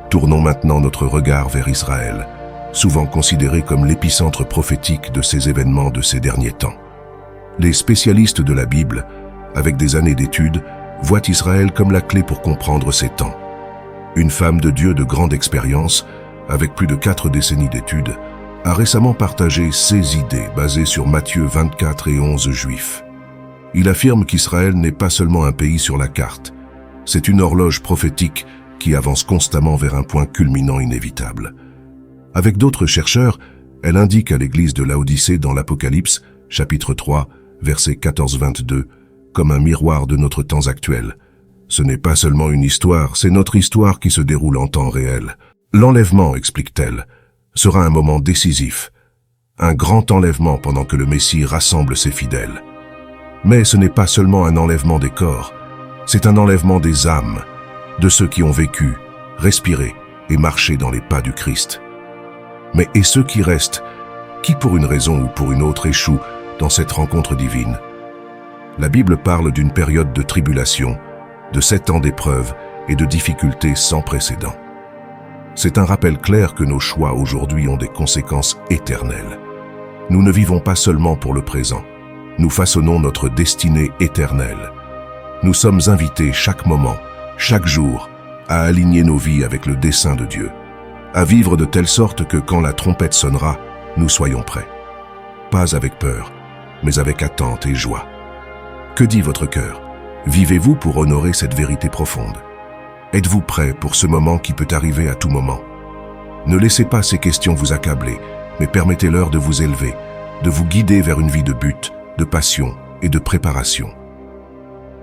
A: Tournons maintenant notre regard vers Israël, souvent considéré comme l'épicentre prophétique de ces événements de ces derniers temps. Les spécialistes de la Bible, avec des années d'études, voient Israël comme la clé pour comprendre ces temps. Une femme de Dieu de grande expérience, avec plus de 4 décennies d'études, a récemment partagé ses idées basées sur Matthieu 24 et 11 juifs. Il affirme qu'Israël n'est pas seulement un pays sur la carte, c'est une horloge prophétique qui avance constamment vers un point culminant inévitable. Avec d'autres chercheurs, elle indique à l'église de Laodicée dans l'Apocalypse, chapitre 3, versets 14-22, comme un miroir de notre temps actuel. Ce n'est pas seulement une histoire, c'est notre histoire qui se déroule en temps réel. L'enlèvement, explique-t-elle, sera un moment décisif, un grand enlèvement pendant que le Messie rassemble ses fidèles. Mais ce n'est pas seulement un enlèvement des corps, c'est un enlèvement des âmes, de ceux qui ont vécu, respiré et marché dans les pas du Christ. Mais et ceux qui restent, qui pour une raison ou pour une autre échouent dans cette rencontre divine? La Bible parle d'une période de tribulation, de 7 ans d'épreuves et de difficultés sans précédent. C'est un rappel clair que nos choix aujourd'hui ont des conséquences éternelles. Nous ne vivons pas seulement pour le présent, nous façonnons notre destinée éternelle. Nous sommes invités chaque moment, chaque jour, à aligner nos vies avec le dessein de Dieu, à vivre de telle sorte que quand la trompette sonnera, nous soyons prêts. Pas avec peur, mais avec attente et joie. Que dit votre cœur? Vivez-vous pour honorer cette vérité profonde? Êtes-vous prêt pour ce moment qui peut arriver à tout moment? Ne laissez pas ces questions vous accabler, mais permettez-leur de vous élever, de vous guider vers une vie de but, de passion et de préparation.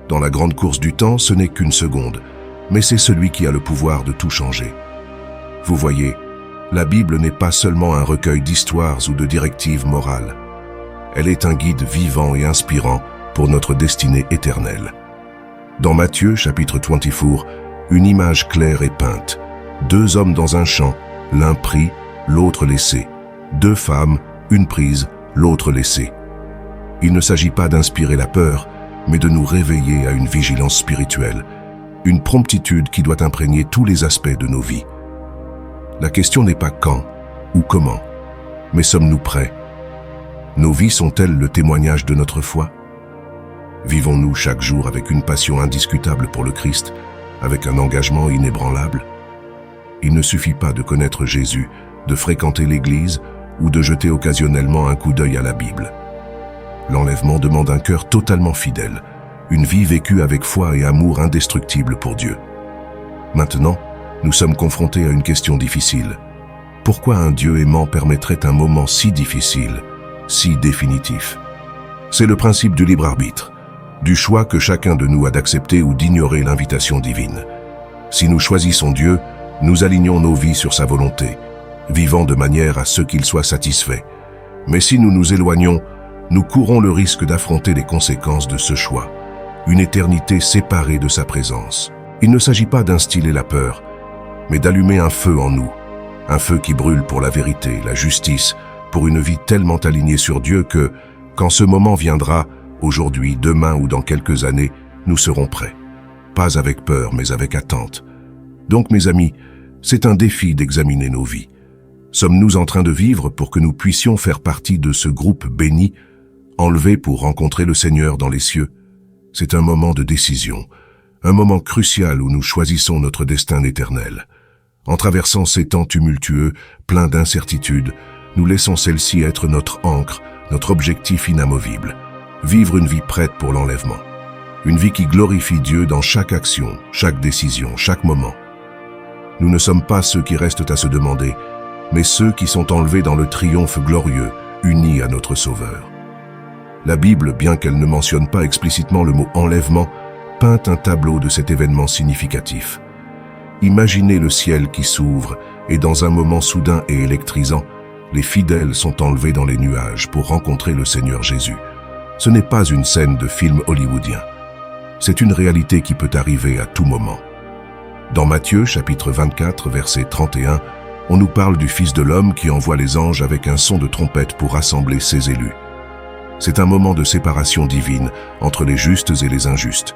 A: Dans la grande course du temps, ce n'est qu'une seconde, mais c'est celui qui a le pouvoir de tout changer. Vous voyez, la Bible n'est pas seulement un recueil d'histoires ou de directives morales. Elle est un guide vivant et inspirant pour notre destinée éternelle. Dans Matthieu, chapitre 24, une image claire est peinte. 2 hommes dans un champ, l'un pris, l'autre laissé. 2 femmes, une prise, l'autre laissée. Il ne s'agit pas d'inspirer la peur, mais de nous réveiller à une vigilance spirituelle, une promptitude qui doit imprégner tous les aspects de nos vies. La question n'est pas quand ou comment, mais sommes-nous prêts? Nos vies sont-elles le témoignage de notre foi? Vivons-nous chaque jour avec une passion indiscutable pour le Christ, avec un engagement inébranlable? Il ne suffit pas de connaître Jésus, de fréquenter l'Église ou de jeter occasionnellement un coup d'œil à la Bible. L'enlèvement demande un cœur totalement fidèle, une vie vécue avec foi et amour indestructible pour Dieu. Maintenant, nous sommes confrontés à une question difficile. Pourquoi un Dieu aimant permettrait un moment si difficile, si définitif? C'est le principe du libre arbitre, du choix que chacun de nous a d'accepter ou d'ignorer l'invitation divine. Si nous choisissons Dieu, nous alignons nos vies sur sa volonté, vivant de manière à ce qu'il soit satisfait. Mais si nous nous éloignons, nous courons le risque d'affronter les conséquences de ce choix, une éternité séparée de sa présence. Il ne s'agit pas d'instiller la peur, mais d'allumer un feu en nous, un feu qui brûle pour la vérité, la justice, pour une vie tellement alignée sur Dieu que, quand ce moment viendra, aujourd'hui, demain ou dans quelques années, nous serons prêts. Pas avec peur, mais avec attente. Donc, mes amis, c'est un défi d'examiner nos vies. Sommes-nous en train de vivre pour que nous puissions faire partie de ce groupe béni, enlevé pour rencontrer le Seigneur dans les cieux? C'est un moment de décision, un moment crucial où nous choisissons notre destin éternel. En traversant ces temps tumultueux, pleins d'incertitudes, nous laissons celle-ci être notre ancre, notre objectif inamovible. vivre une vie prête pour l'enlèvement. Une vie qui glorifie Dieu dans chaque action, chaque décision, chaque moment. Nous ne sommes pas ceux qui restent à se demander, mais ceux qui sont enlevés dans le triomphe glorieux, unis à notre Sauveur. La Bible, bien qu'elle ne mentionne pas explicitement le mot « enlèvement », peint un tableau de cet événement significatif. Imaginez le ciel qui s'ouvre et dans un moment soudain et électrisant, les fidèles sont enlevés dans les nuages pour rencontrer le Seigneur Jésus. Ce n'est pas une scène de film hollywoodien. C'est une réalité qui peut arriver à tout moment. Dans Matthieu, chapitre 24, verset 31, on nous parle du Fils de l'homme qui envoie les anges avec un son de trompette pour rassembler ses élus. C'est un moment de séparation divine entre les justes et les injustes.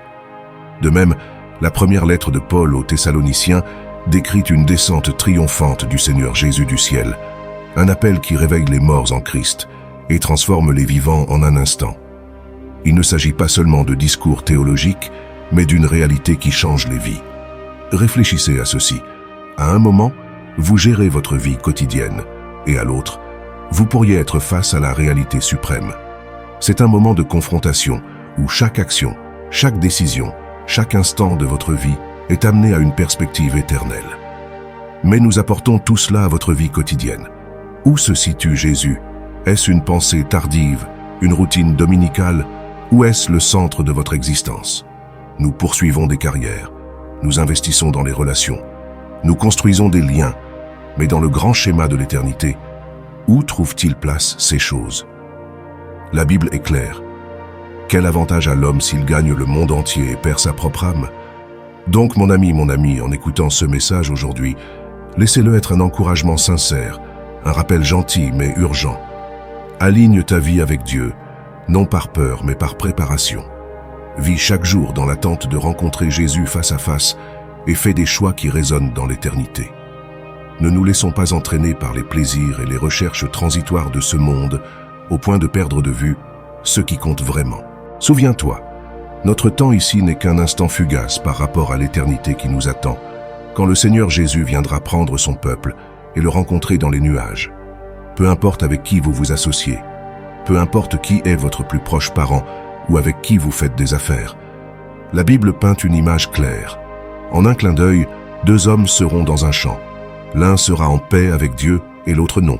A: De même, la première lettre de Paul aux Thessaloniciens décrit une descente triomphante du Seigneur Jésus du ciel, un appel qui réveille les morts en Christ et transforme les vivants en un instant. Il ne s'agit pas seulement de discours théologiques, mais d'une réalité qui change les vies. Réfléchissez à ceci. À un moment, vous gérez votre vie quotidienne, et à l'autre, vous pourriez être face à la réalité suprême. C'est un moment de confrontation où chaque action, chaque décision, chaque instant de votre vie est amené à une perspective éternelle. Mais nous apportons tout cela à votre vie quotidienne. Où se situe Jésus? Est-ce une pensée tardive, une routine dominicale, ou est-ce le centre de votre existence? Nous poursuivons des carrières, nous investissons dans les relations, nous construisons des liens, mais dans le grand schéma de l'éternité, où trouve-t-il place ces choses? La Bible est claire. Quel avantage a l'homme s'il gagne le monde entier et perd sa propre âme? Donc mon ami, en écoutant ce message aujourd'hui, laissez-le être un encouragement sincère, un rappel gentil mais urgent. Aligne ta vie avec Dieu, non par peur mais par préparation. Vis chaque jour dans l'attente de rencontrer Jésus face à face et fais des choix qui résonnent dans l'éternité. Ne nous laissons pas entraîner par les plaisirs et les recherches transitoires de ce monde au point de perdre de vue ce qui compte vraiment. Souviens-toi, notre temps ici n'est qu'un instant fugace par rapport à l'éternité qui nous attend, quand le Seigneur Jésus viendra prendre son peuple et le rencontrer dans les nuages. Peu importe avec qui vous vous associez, peu importe qui est votre plus proche parent ou avec qui vous faites des affaires, la Bible peint une image claire. En un clin d'œil, deux hommes seront dans un champ. L'un sera en paix avec Dieu et l'autre non.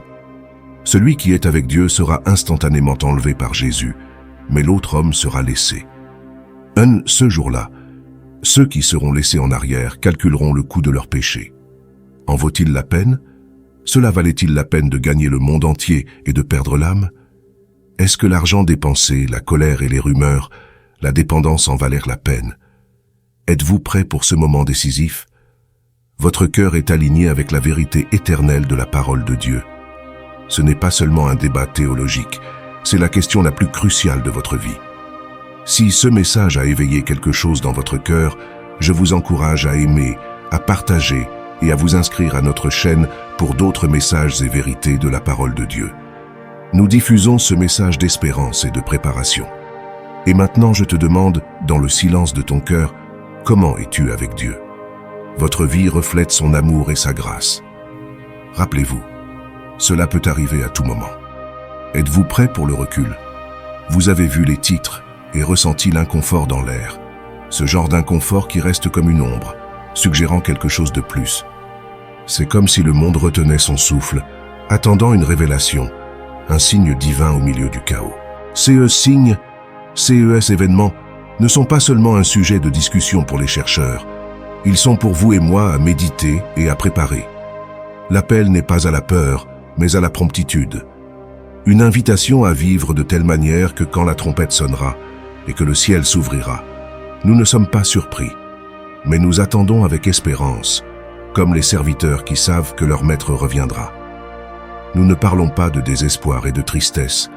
A: Celui qui est avec Dieu sera instantanément enlevé par Jésus, mais l'autre homme sera laissé. Ce jour-là, ceux qui seront laissés en arrière calculeront le coût de leur péché. En vaut-il la peine? Cela valait-il la peine de gagner le monde entier et de perdre l'âme? Est-ce que l'argent dépensé, la colère et les rumeurs, la dépendance en valèrent la peine? Êtes-vous prêt pour ce moment décisif? Votre cœur est aligné avec la vérité éternelle de la parole de Dieu. Ce n'est pas seulement un débat théologique, c'est la question la plus cruciale de votre vie. Si ce message a éveillé quelque chose dans votre cœur, je vous encourage à aimer, à partager et à vous inscrire à notre chaîne pour d'autres messages et vérités de la parole de Dieu. Nous diffusons ce message d'espérance et de préparation. Et maintenant je te demande, dans le silence de ton cœur, comment es-tu avec Dieu? Votre vie reflète son amour et sa grâce. Rappelez-vous, cela peut arriver à tout moment. Êtes-vous prêt pour le recul? Vous avez vu les titres et ressenti l'inconfort dans l'air. Ce genre d'inconfort qui reste comme une ombre, suggérant quelque chose de plus. C'est comme si le monde retenait son souffle, attendant une révélation, un signe divin au milieu du chaos. Ces signes, ces événements, ne sont pas seulement un sujet de discussion pour les chercheurs. Ils sont pour vous et moi à méditer et à préparer. L'appel n'est pas à la peur, mais à la promptitude. Une invitation à vivre de telle manière que quand la trompette sonnera et que le ciel s'ouvrira, nous ne sommes pas surpris, mais nous attendons avec espérance, comme les serviteurs qui savent que leur maître reviendra. Nous ne parlons pas de désespoir et de tristesse,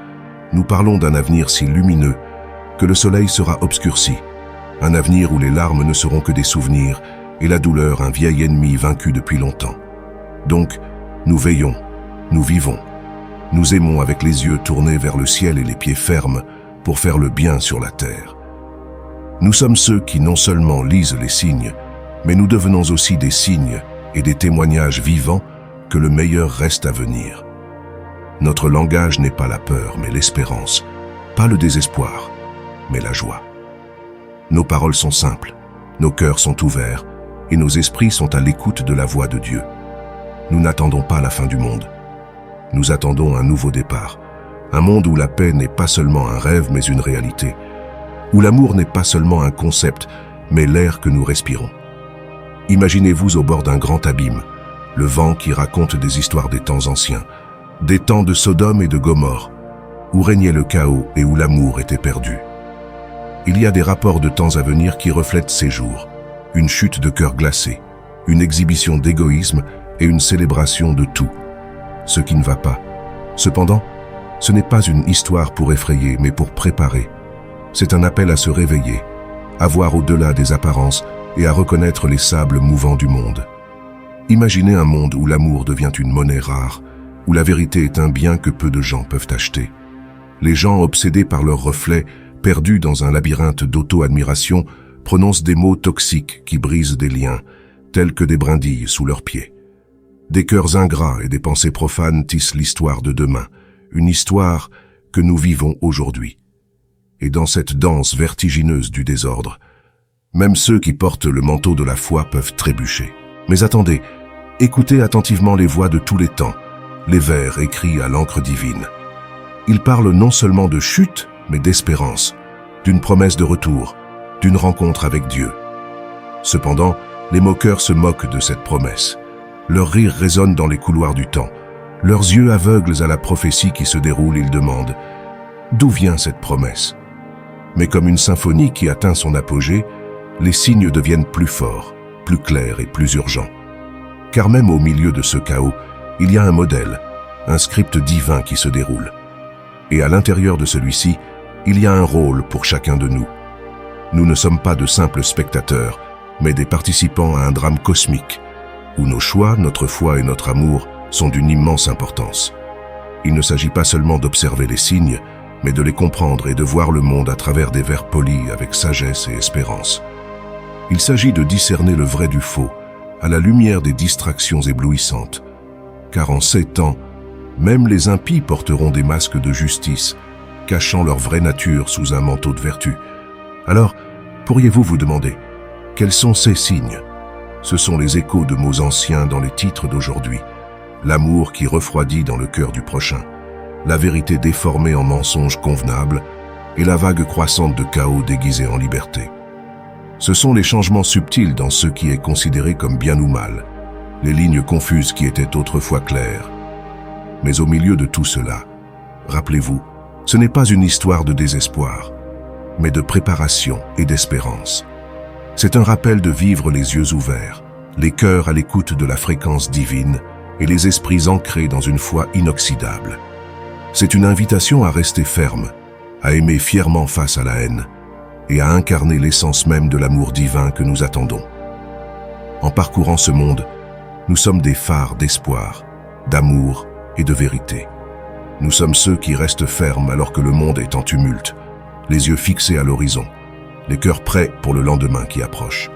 A: nous parlons d'un avenir si lumineux que le soleil sera obscurci, un avenir où les larmes ne seront que des souvenirs et la douleur un vieil ennemi vaincu depuis longtemps. Donc, nous veillons, nous vivons, nous aimons avec les yeux tournés vers le ciel et les pieds fermes pour faire le bien sur la terre. Nous sommes ceux qui non seulement lisent les signes, mais nous devenons aussi des signes et des témoignages vivants que le meilleur reste à venir. Notre langage n'est pas la peur, mais l'espérance, pas le désespoir, mais la joie. Nos paroles sont simples, nos cœurs sont ouverts et nos esprits sont à l'écoute de la voix de Dieu. Nous n'attendons pas la fin du monde. Nous attendons un nouveau départ, un monde où la paix n'est pas seulement un rêve mais une réalité, où l'amour n'est pas seulement un concept mais l'air que nous respirons. Imaginez-vous au bord d'un grand abîme, le vent qui raconte des histoires des temps anciens, des temps de Sodome et de Gomorrhe, où régnait le chaos et où l'amour était perdu. Il y a des rapports de temps à venir qui reflètent ces jours, une chute de cœur glacé, une exhibition d'égoïsme et une célébration de tout, ce qui ne va pas. Cependant, ce n'est pas une histoire pour effrayer, mais pour préparer. C'est un appel à se réveiller, à voir au-delà des apparences et à reconnaître les sables mouvants du monde. Imaginez un monde où l'amour devient une monnaie rare, où la vérité est un bien que peu de gens peuvent acheter. Les gens obsédés par leurs reflets, perdus dans un labyrinthe d'auto-admiration, prononcent des mots toxiques qui brisent des liens, tels que des brindilles sous leurs pieds. Des cœurs ingrats et des pensées profanes tissent l'histoire de demain, une histoire que nous vivons aujourd'hui. Et dans cette danse vertigineuse du désordre, même ceux qui portent le manteau de la foi peuvent trébucher. Mais attendez, écoutez attentivement les voix de tous les temps, les vers écrits à l'encre divine. Ils parlent non seulement de chute, mais d'espérance, d'une promesse de retour, d'une rencontre avec Dieu. Cependant, les moqueurs se moquent de cette promesse. Leur rire résonne dans les couloirs du temps. Leurs yeux aveugles à la prophétie qui se déroule, ils demandent « D'où vient cette promesse ?» Mais comme une symphonie qui atteint son apogée, les signes deviennent plus forts, plus clairs et plus urgents. Car même au milieu de ce chaos, il y a un modèle, un script divin qui se déroule. Et à l'intérieur de celui-ci, il y a un rôle pour chacun de nous. Nous ne sommes pas de simples spectateurs, mais des participants à un drame cosmique, où nos choix, notre foi et notre amour sont d'une immense importance. Il ne s'agit pas seulement d'observer les signes, mais de les comprendre et de voir le monde à travers des vers polis avec sagesse et espérance. Il s'agit de discerner le vrai du faux, à la lumière des distractions éblouissantes. Car en ces temps, même les impies porteront des masques de justice, cachant leur vraie nature sous un manteau de vertu. Alors, pourriez-vous vous demander, quels sont ces signes? Ce sont les échos de mots anciens dans les titres d'aujourd'hui, l'amour qui refroidit dans le cœur du prochain, la vérité déformée en mensonge convenable et la vague croissante de chaos déguisé en liberté. Ce sont les changements subtils dans ce qui est considéré comme bien ou mal, les lignes confuses qui étaient autrefois claires. Mais au milieu de tout cela, rappelez-vous, ce n'est pas une histoire de désespoir, mais de préparation et d'espérance. C'est un rappel de vivre les yeux ouverts, les cœurs à l'écoute de la fréquence divine et les esprits ancrés dans une foi inoxydable. C'est une invitation à rester ferme, à aimer fièrement face à la haine et à incarner l'essence même de l'amour divin que nous attendons. En parcourant ce monde, nous sommes des phares d'espoir, d'amour et de vérité. Nous sommes ceux qui restent fermes alors que le monde est en tumulte, les yeux fixés à l'horizon, les cœurs prêts pour le lendemain qui approche.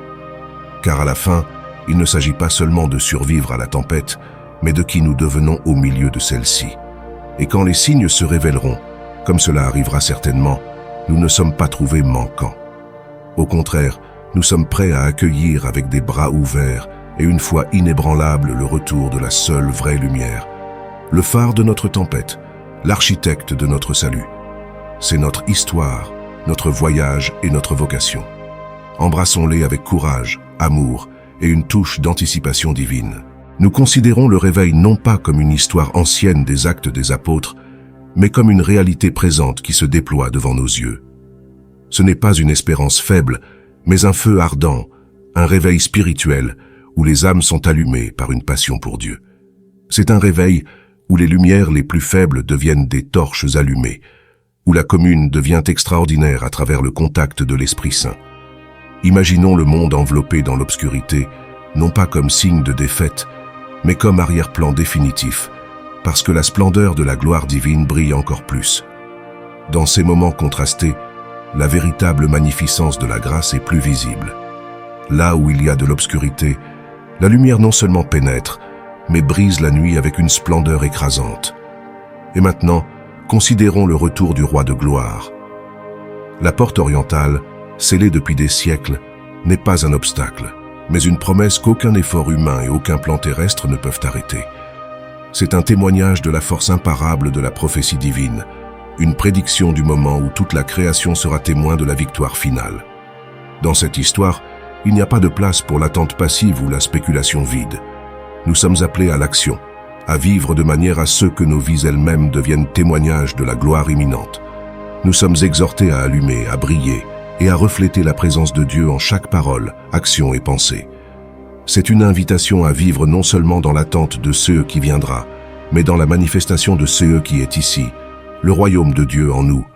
A: Car à la fin, il ne s'agit pas seulement de survivre à la tempête, mais de qui nous devenons au milieu de celle-ci. Et quand les signes se révéleront, comme cela arrivera certainement, nous ne sommes pas trouvés manquants. Au contraire, nous sommes prêts à accueillir avec des bras ouverts et une foi inébranlable le retour de la seule vraie lumière, le phare de notre tempête, l'architecte de notre salut. C'est notre histoire, notre voyage et notre vocation. Embrassons-les avec courage, amour et une touche d'anticipation divine. Nous considérons le réveil non pas comme une histoire ancienne des actes des apôtres, mais comme une réalité présente qui se déploie devant nos yeux. Ce n'est pas une espérance faible, mais un feu ardent, un réveil spirituel où les âmes sont allumées par une passion pour Dieu. C'est un réveil où les lumières les plus faibles deviennent des torches allumées, où la commune devient extraordinaire à travers le contact de l'Esprit Saint. Imaginons le monde enveloppé dans l'obscurité, non pas comme signe de défaite, mais comme arrière-plan définitif, parce que la splendeur de la gloire divine brille encore plus. Dans ces moments contrastés, la véritable magnificence de la grâce est plus visible. Là où il y a de l'obscurité, la lumière non seulement pénètre, mais brise la nuit avec une splendeur écrasante. Et maintenant, considérons le retour du roi de gloire. La porte orientale, scellée depuis des siècles, n'est pas un obstacle, mais une promesse qu'aucun effort humain et aucun plan terrestre ne peuvent arrêter. C'est un témoignage de la force imparable de la prophétie divine, une prédiction du moment où toute la création sera témoin de la victoire finale. Dans cette histoire, il n'y a pas de place pour l'attente passive ou la spéculation vide. Nous sommes appelés à l'action, à vivre de manière à ce que nos vies elles-mêmes deviennent témoignages de la gloire imminente. Nous sommes exhortés à allumer, à briller et à refléter la présence de Dieu en chaque parole, action et pensée. C'est une invitation à vivre non seulement dans l'attente de ce qui viendra, mais dans la manifestation de ce qui est ici, le royaume de Dieu en nous,